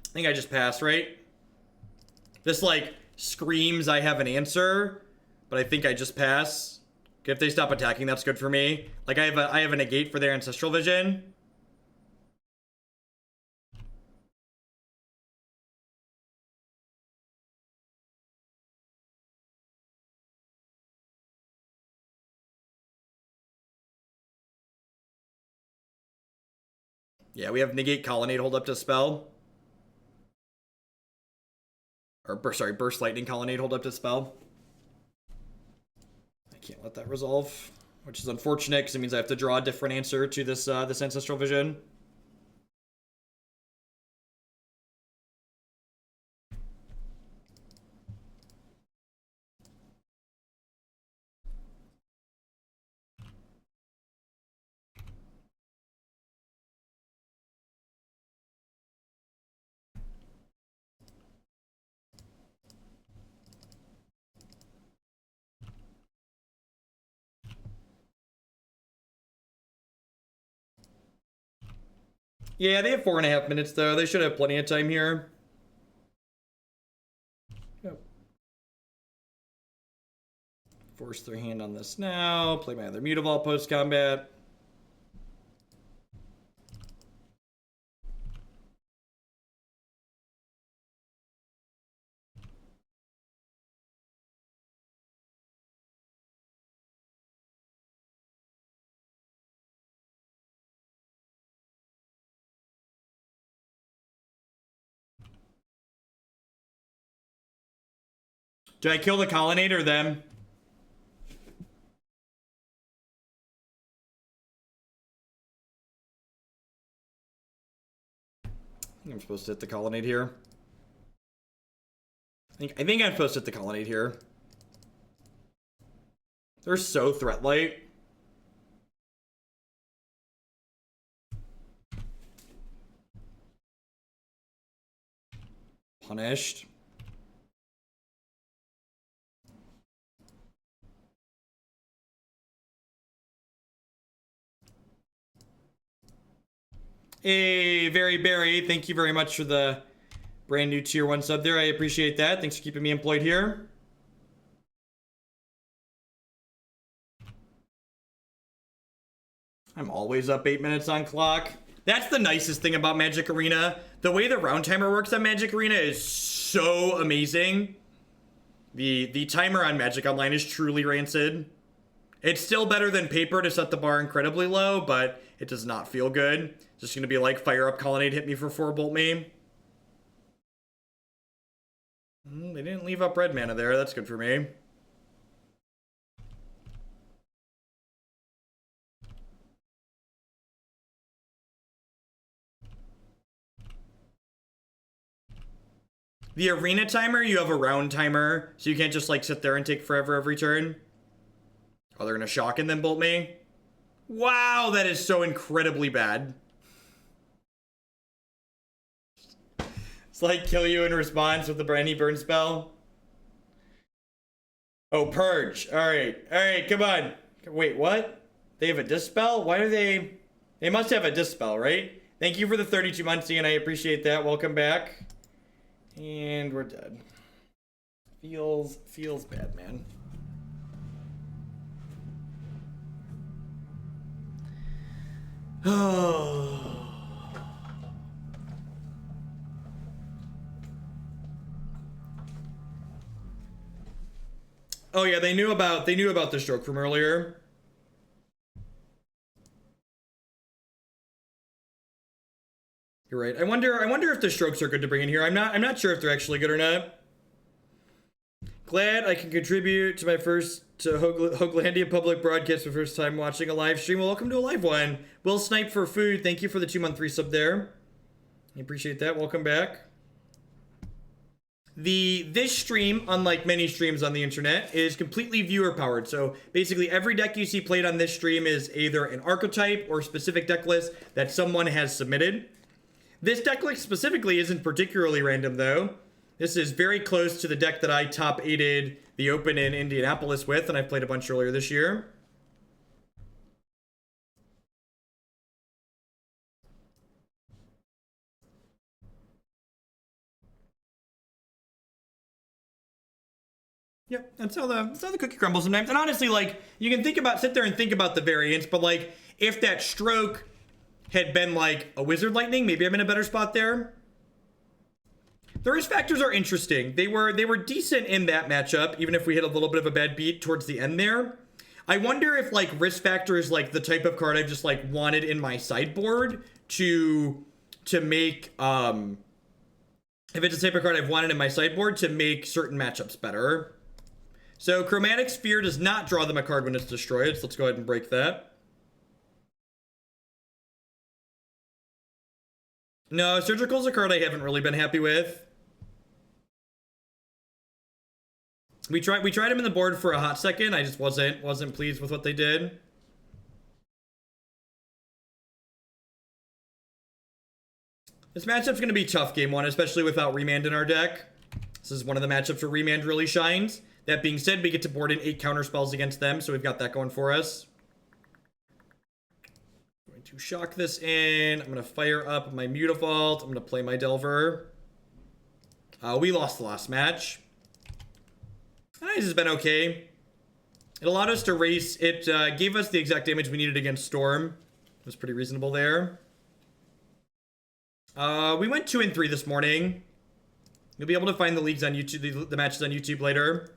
I think I just passed, right? This, like, screams I have an answer, but I think I just pass. Okay, if they stop attacking, that's good for me. Like, I have a negate for their Ancestral Vision. Yeah, we have negate Colonnade hold up to spell. Or, sorry, Burst Lightning Colonnade hold up to spell. I can't let that resolve, which is unfortunate because it means I have to draw a different answer to this this Ancestral Vision. Yeah, they have 4.5 minutes, though. They should have plenty of time here. Yep. Force their hand on this now. Play my other Mutavault post-combat. Do I kill the Colonnade or them? I think I'm supposed to hit the Colonnade here. I think I'm supposed to hit the Colonnade here. They're so threat light. Punished. Hey, Very Berry, thank you very much for the brand new tier 1 sub there. I appreciate that. Thanks for keeping me employed here. I'm always up 8 minutes on clock. That's the nicest thing about Magic Arena. The way the round timer works on Magic Arena is so amazing. The timer on Magic Online is truly rancid. It's still better than paper to set the bar incredibly low, but it does not feel good. It's just going to be like, fire up Colonnade, hit me for 4, bolt me. They didn't leave up red mana there. That's good for me. The arena timer, you have a round timer, so you can't just like sit there and take forever every turn. Oh, they're gonna shock and then bolt me? Wow, that is so incredibly bad. It's like kill you in response with the Brandy Burn spell. Oh, Purge. Alright, come on. Wait, what? They have a Dispel? Why are they... They must have a Dispel, right? Thank you for the 32 months, Ian. I appreciate that. Welcome back. And we're dead. Feels bad, man. Oh yeah, they knew about the stroke from earlier. You're right. I wonder if the strokes are good to bring in here. I'm not sure if they're actually good or not. Glad I can contribute to my first Hoaglandia public broadcast for first time watching a live stream. Well, welcome to a live one. Will Snipe for food. Thank you for the 2-month resub there. I appreciate that. Welcome back. This stream, unlike many streams on the internet, is completely viewer powered. So basically every deck you see played on this stream is either an archetype or specific deck list that someone has submitted. This deck list specifically isn't particularly random though. This is very close to the deck that I top 8'd the Open in Indianapolis with, and I played a bunch earlier this year. Yep, that's how the cookie crumbles sometimes. And honestly, like, you can sit there and think about the variants, but like, if that stroke had been like a Wizard Lightning, maybe I'm in a better spot there. The risk factors are interesting. They were decent in that matchup, even if we hit a little bit of a bad beat towards the end there. I wonder if like risk factor is like the type of card I've just like wanted in my sideboard to make if it's a type of card I've wanted in my sideboard to make certain matchups better. So Chromatic Sphere does not draw them a card when it's destroyed, so let's go ahead and break that. No, Surgical's a card I haven't really been happy with. We tried him in the board for a hot second. I just wasn't pleased with what they did. This matchup's gonna be tough game one, especially without Remand in our deck. This is one of the matchups where Remand really shines. That being said, we get to board in 8 counter spells against them, so we've got that going for us. I'm going to shock this in. I'm going to fire up my Mutavault. I'm going to play my Delver. We lost the last match. This has been okay. It allowed us to race. It gave us the exact damage we needed against Storm. It was pretty reasonable there. We went 2 and 3 this morning. You'll be able to find the leagues on YouTube, the matches on YouTube later.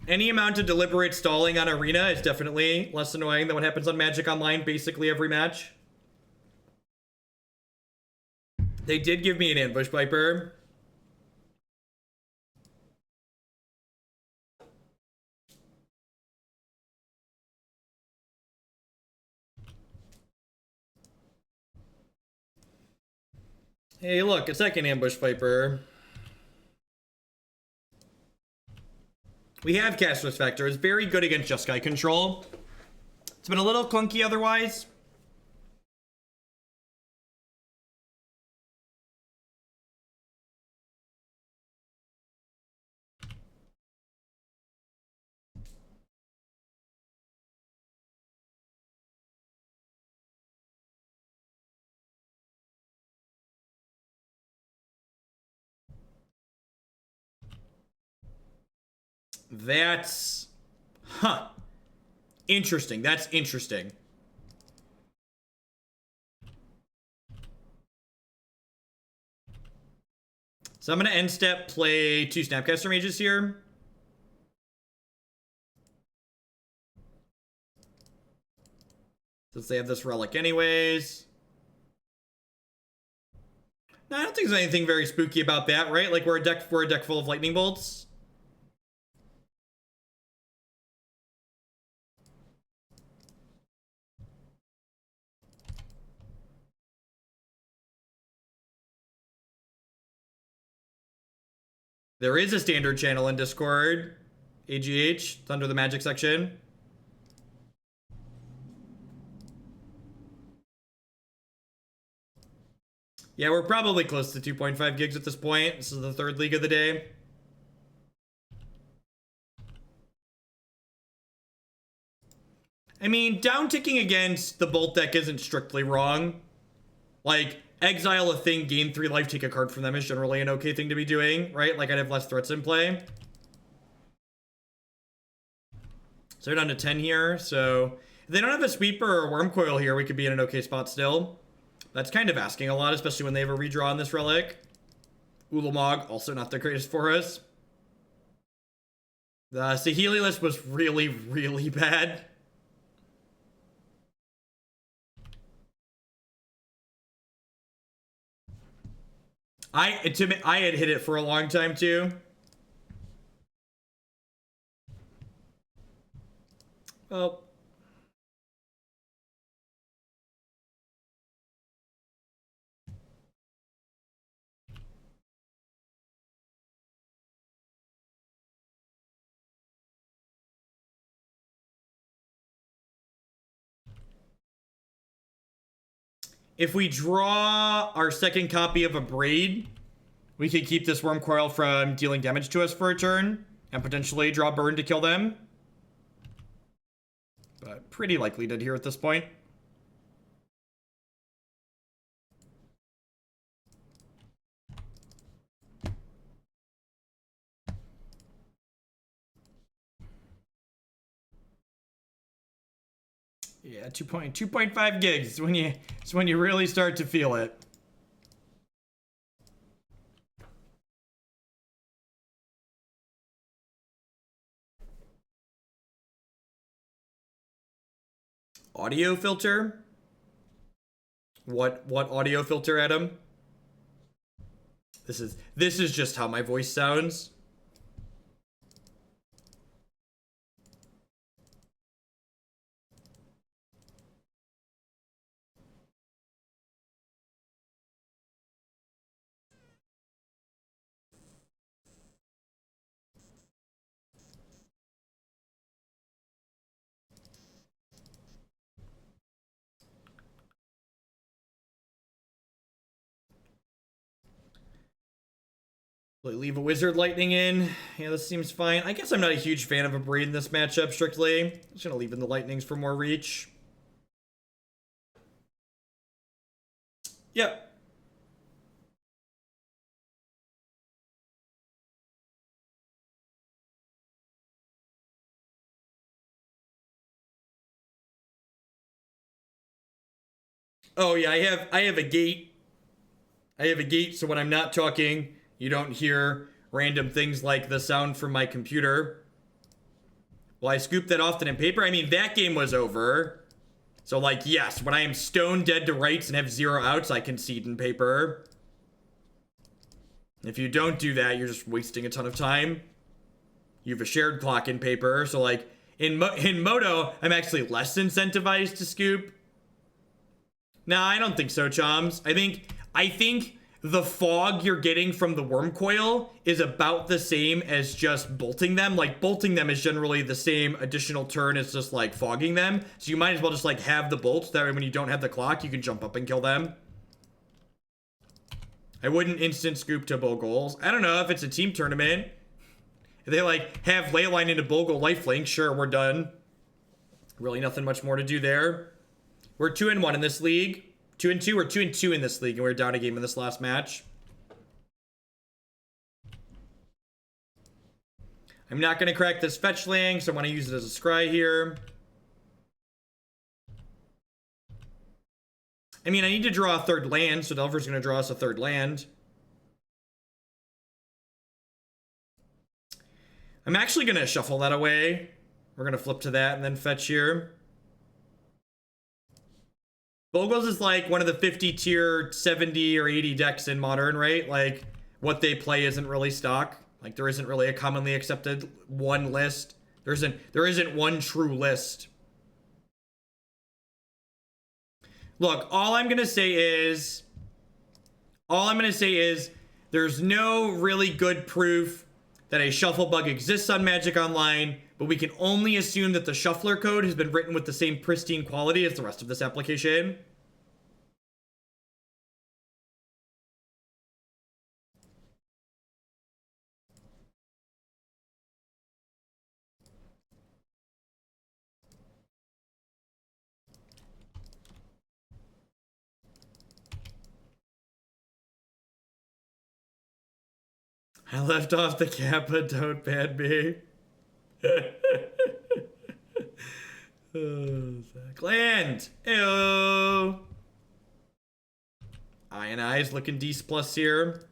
Any amount of deliberate stalling on Arena is definitely less annoying than what happens on Magic Online basically every match. They did give me an Ambush Viper. Hey, look, a second Ambush Viper. We have Cashless Factor. It's very good against Jeskai control. It's been a little clunky otherwise. That's... Huh. Interesting. That's interesting. So I'm going to end step play 2 Snapcaster Mages here. Since they have this relic anyways. No, I don't think there's anything very spooky about that, right? Like we're a deck full of lightning bolts. There is a standard channel in Discord. AGH. It's under the Magic section. Yeah, we're probably close to 2.5 gigs at this point. This is the 3rd league of the day. I mean, down-ticking against the Bolt deck isn't strictly wrong. Like, exile a thing, gain 3 life, take a card from them is generally an okay thing to be doing, right? Like, I'd have less threats in play. So we're down to 10 here, so... If they don't have a Sweeper or Worm Coil here, we could be in an okay spot still. That's kind of asking a lot, especially when they have a redraw on this relic. Ulamog, also not the greatest for us. The Saheeli list was really, really bad. I had hit it for a long time too. Oh. If we draw our second copy of Abrade, we can keep this Wurmcoil from dealing damage to us for a turn and potentially draw Burn to kill them. But pretty likely dead here at this point. Yeah, 2.5 gigs. It's when you really start to feel it. Audio filter? What audio filter, Adam? This is just how my voice sounds. Leave a Wizard Lightning in. Yeah, this seems fine. I guess I'm not a huge fan of Abrade in this matchup, strictly. I'm just gonna leave in the Lightnings for more reach. Yep. Oh yeah, I have a gate. I have a gate, so when I'm not talking, you don't hear random things like the sound from my computer. Well, I scoop that often in paper. I mean, that game was over. So, like, yes, when I am stone dead to rights and have 0 outs, I concede in paper. If you don't do that, you're just wasting a ton of time. You have a shared clock in paper. So, like, in Moto, I'm actually less incentivized to scoop. Nah, I don't think so, Choms. I think the fog you're getting from the Wurmcoil is about the same as just bolting them. Like, bolting them is generally the same additional turn as just, like, fogging them. So you might as well just, like, have the bolts. That way when you don't have the clock, you can jump up and kill them. I wouldn't instant scoop to Bogles. I don't know if it's a team tournament. If they, like, have Leyline into Bogle lifelink, sure, we're done. Really nothing much more to do there. We're 2-1 in this league. 2-2 or 2-2 in this league, and we're down a game in this last match. I'm not going to crack this fetch land, so I want to use it as a scry here. I mean, I need to draw a third land, so Delver's going to draw us a third land. I'm actually going to shuffle that away. We're going to flip to that and then fetch here. Bogles is like one of the 50 tier 70 or 80 decks in Modern, right? Like, what they play isn't really stock. Like, there isn't really a commonly accepted one list. There isn't one true list. Look, all I'm gonna say is there's no really good proof that a shuffle bug exists on Magic Online, but we can only assume that the shuffler code has been written with the same pristine quality as the rest of this application. I left off the Kappa, don't ban me. Oh, Zach. Land! Ew! Ionize looking D+ here.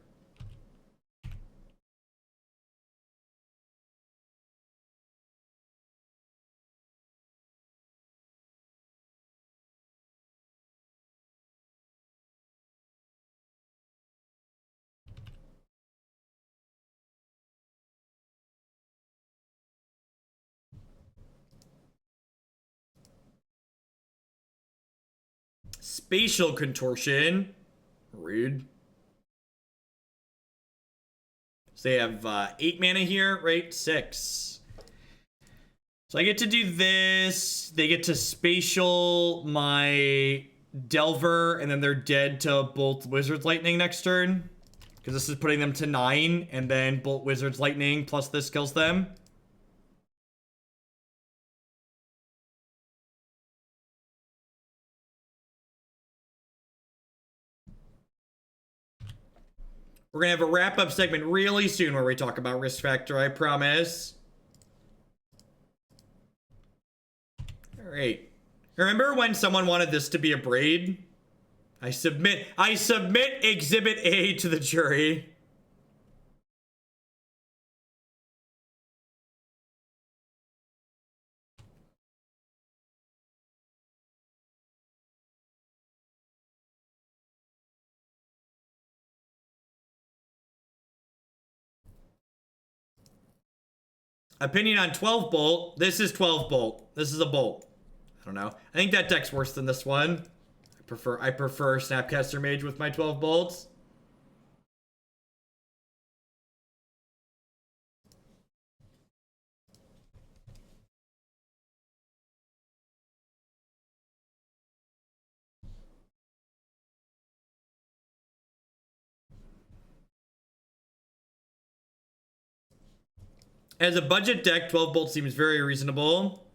Spatial Contortion. Rude. So they have 8 mana here, right? 6. So I get to do this. They get to spatial my Delver, and then they're dead to Bolt Wizard's Lightning next turn. Because this is putting them to 9, and then Bolt Wizard's Lightning plus this kills them. We're going to have a wrap-up segment really soon where we talk about risk factor, I promise. Alright. Remember when someone wanted this to be Abrade? I submit Exhibit A to the jury. Opinion on 12 bolt. This is 12 bolt. This is a bolt. I don't know. I think that deck's worse than this one. I prefer Snapcaster Mage with my 12 bolts. As a budget deck, 12 bolts seems very reasonable.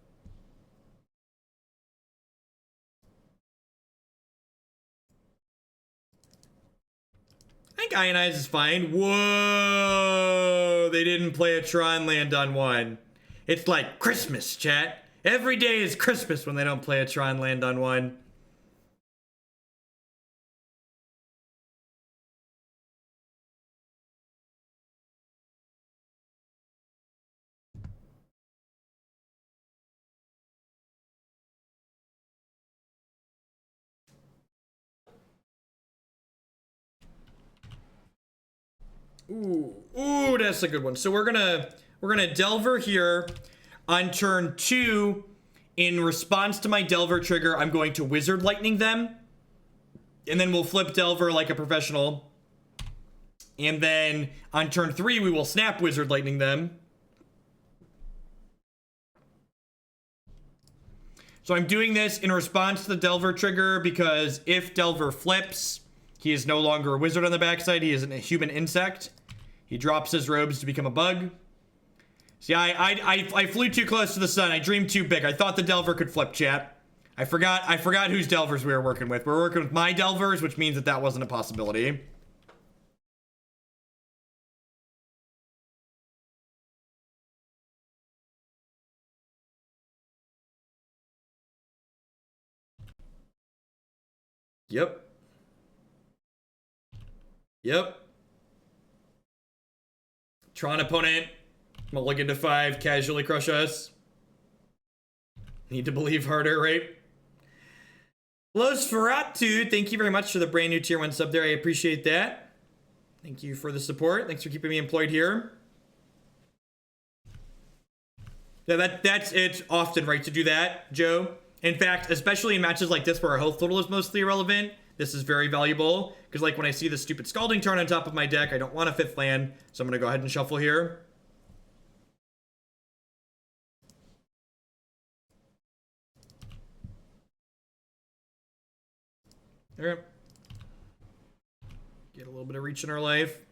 I think Ionize is fine. Whoa! They didn't play a Tron land on one. It's like Christmas, chat. Every day is Christmas when they don't play a Tron land on one. Ooh, that's a good one. So we're gonna Delver here on turn 2. In response to my Delver trigger, I'm going to Wizard Lightning them, and then we'll flip Delver like a professional. And then on turn 3, we will snap Wizard Lightning them. So I'm doing this in response to the Delver trigger because if Delver flips, he is no longer a wizard on the backside. He is a human insect. He drops his robes to become a bug. See, I flew too close to the sun. I dreamed too big. I thought the Delver could flip, chat. I forgot whose Delvers we were working with. We're working with my Delvers, which means that wasn't a possibility. Yep. Tron opponent. Mulligan to 5. Casually crush us. Need to believe harder, right? Los Ferratu, thank you very much for the brand new tier 1 sub there. I appreciate that. Thank you for the support. Thanks for keeping me employed here. Yeah, it's often right to do that, Joe. In fact, especially in matches like this where our health total is mostly irrelevant, this is very valuable. Because like when I see the stupid Scalding Tarn on top of my deck, I don't want a 5th land. So I'm going to go ahead and shuffle here. There. Get a little bit of reach in our life.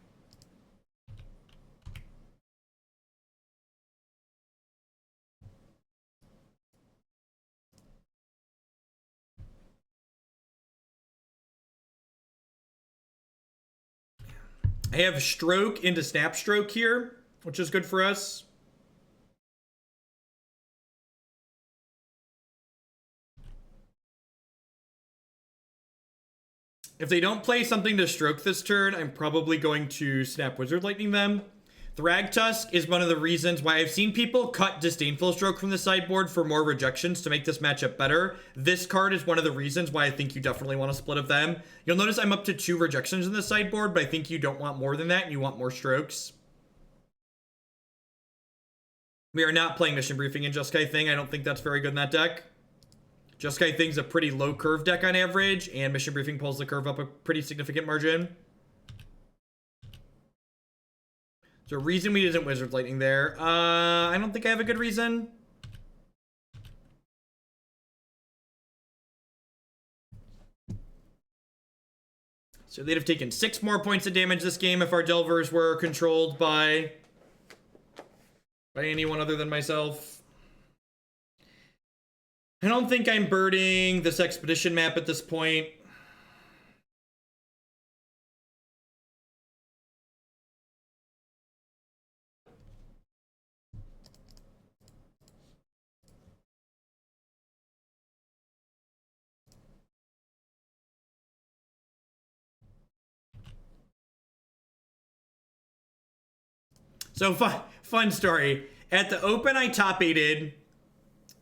I have Stroke into Snap Stroke here, which is good for us. If they don't play something to Stroke this turn, I'm probably going to Snap Wizard Lightning them. Thragtusk is one of the reasons why I've seen people cut Disdainful Stroke from the sideboard for more rejections to make this matchup better. This card is one of the reasons why I think you definitely want a split of them. You'll notice I'm up to 2 rejections in the sideboard, but I think you don't want more than that and you want more strokes. We are not playing Mission Briefing and Jeskai thing. I don't think that's very good in that deck. Jeskai thinks a pretty low curve deck on average, and Mission Briefing pulls the curve up a pretty significant margin. So reason we isn't Wizard Lightning there. I don't think I have a good reason. So they'd have taken 6 more points of damage this game if our Delvers were controlled by anyone other than myself. I don't think I'm birding this expedition map at this point. So fun story. At the Open, I top 8'd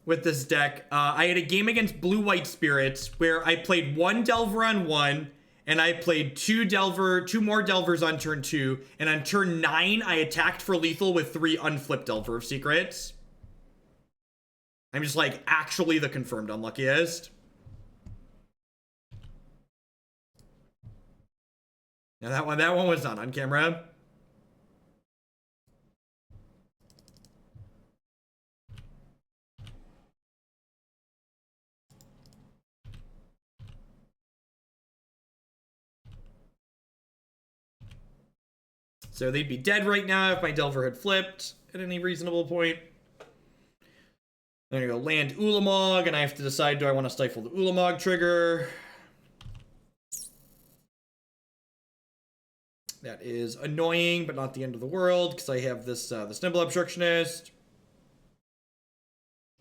with this deck. I had a game against Blue-White Spirits where I played 1 Delver on 1, and I played 2 more Delvers on turn 2, and on turn 9, I attacked for lethal with 3 unflipped Delver of Secrets. I'm just like actually the confirmed unluckiest. Now that one was not on camera. So they'd be dead right now if my Delver had flipped at any reasonable point. I'm gonna go land Ulamog, and I have to decide, do I want to stifle the Ulamog trigger? That is annoying, but not the end of the world, because I have this Nimble Obstructionist.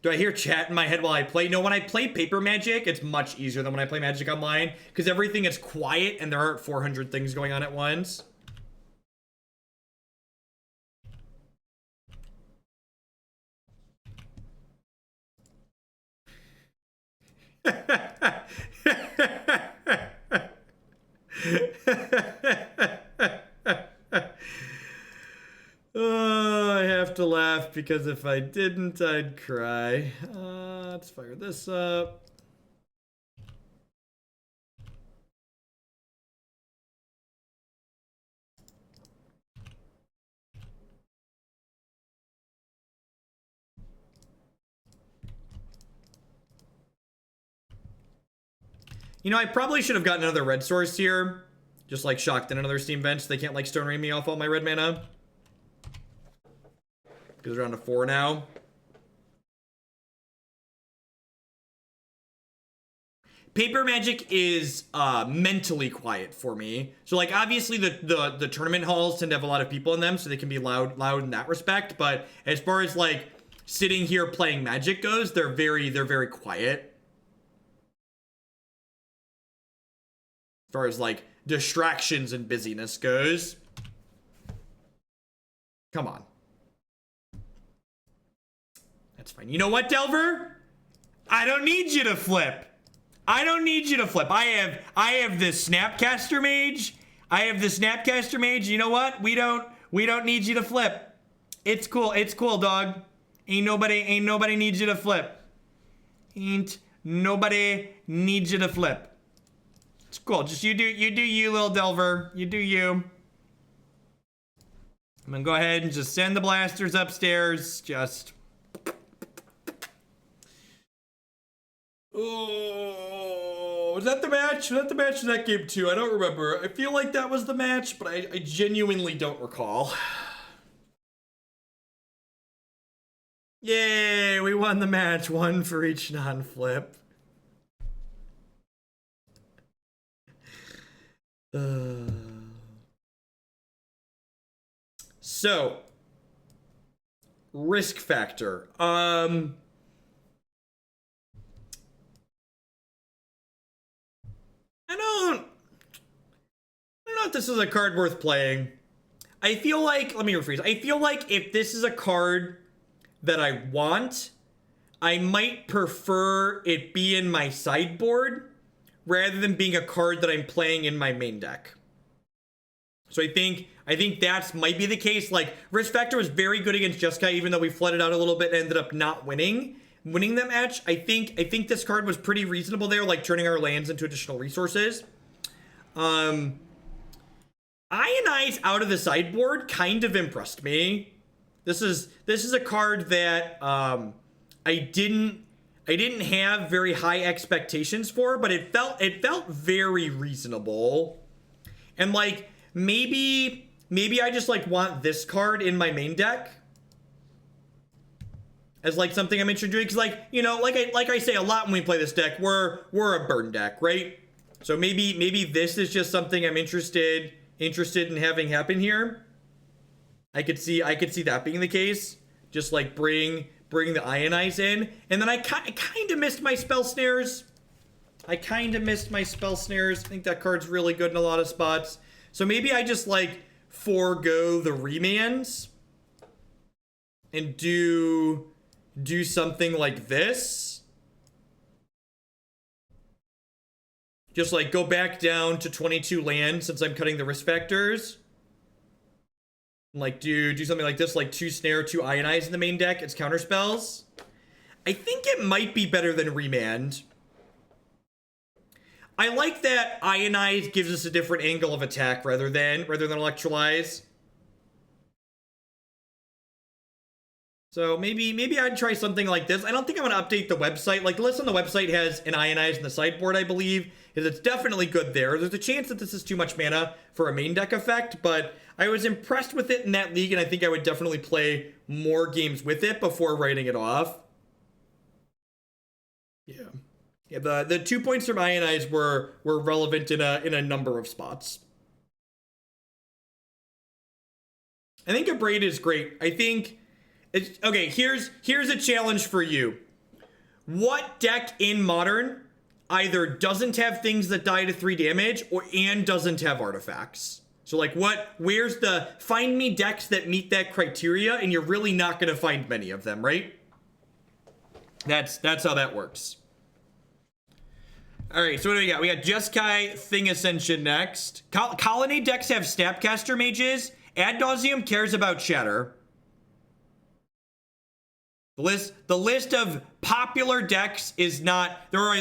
Do I hear chat in my head while I play? No, when I play Paper Magic, it's much easier than when I play Magic Online, because everything is quiet and there aren't 400 things going on at once. Oh, I have to laugh because if I didn't, I'd cry. Let's fire this up. You know, I probably should have gotten another red source here. Just like shocked in another Steam bench so they can't like Stone Rain me off all my red mana. Because we're down to 4 now. Paper Magic is mentally quiet for me. So like obviously the tournament halls tend to have a lot of people in them, so they can be loud in that respect. But as far as like sitting here playing Magic goes, they're very quiet. As far as like distractions and busyness goes. Come on. That's fine. You know what, Delver? I don't need you to flip. I don't need you to flip. I have this Snapcaster Mage. I have this Snapcaster Mage. You know what? We don't need you to flip. It's cool. It's cool, dog. Ain't nobody needs you to flip. Ain't nobody needs you to flip. It's cool. Just you do you, little Delver. You do you. I'm gonna go ahead and just send the blasters upstairs. Just. Oh, was that the match? Was that the match in that game too? I don't remember. I feel like that was the match, but I genuinely don't recall. Yay, we won the match. 1 for each non-flip. So, risk factor. I don't know if this is a card worth playing. I feel like, let me rephrase. I feel like if this is a card that I want, I might prefer it be in my sideboard rather than being a card that I'm playing in my main deck. So I think that might be the case. Like, risk factor was very good against Jeskai, even though we flooded out a little bit and ended up not winning. winning the match. I think this card was pretty reasonable there, like turning our lands into additional resources. Ionize out of the sideboard kind of impressed me. This is a card that I didn't have very high expectations for, but it felt very reasonable. And like maybe I just like want this card in my main deck as like something I'm interested in doing, because like, you know, like I say a lot when we play this deck, we're a burn deck, right? So maybe this is just something I'm interested in having happen here. I could see that being the case. Just like bring the Ionize in, and then I kind of missed my spell snares. I think that card's really good in a lot of spots. So maybe I just like forego the remands and do something like this. Just like go back down to 22 land since I'm cutting the risk factors. Like do something like this, like 2 snare, 2 Ionize in the main deck. It's counter spells. I think it might be better than remand. I like that Ionize gives us a different angle of attack rather than Electrolyze. So maybe I'd try something like this. I don't think I'm going to update the website. Like the list on the website has an Ionize in the sideboard, I believe, because it's definitely good there. There's a chance that this is too much mana for a main deck effect, but I was impressed with it in that league, and I think I would definitely play more games with it before writing it off. Yeah, the 2 points from Ionize were relevant in a number of spots. I think Abrade is great. I think it's okay. Here's a challenge for you. What deck in Modern either doesn't have things that die to 3 damage and doesn't have artifacts? So like find me decks that meet that criteria, and you're really not going to find many of them, right? That's how that works. All right, so what do we got? We got Jeskai Thing Ascension next. Colony decks have Snapcaster Mages. Ad Nauseam cares about Shatter. The list of popular decks is not, there are a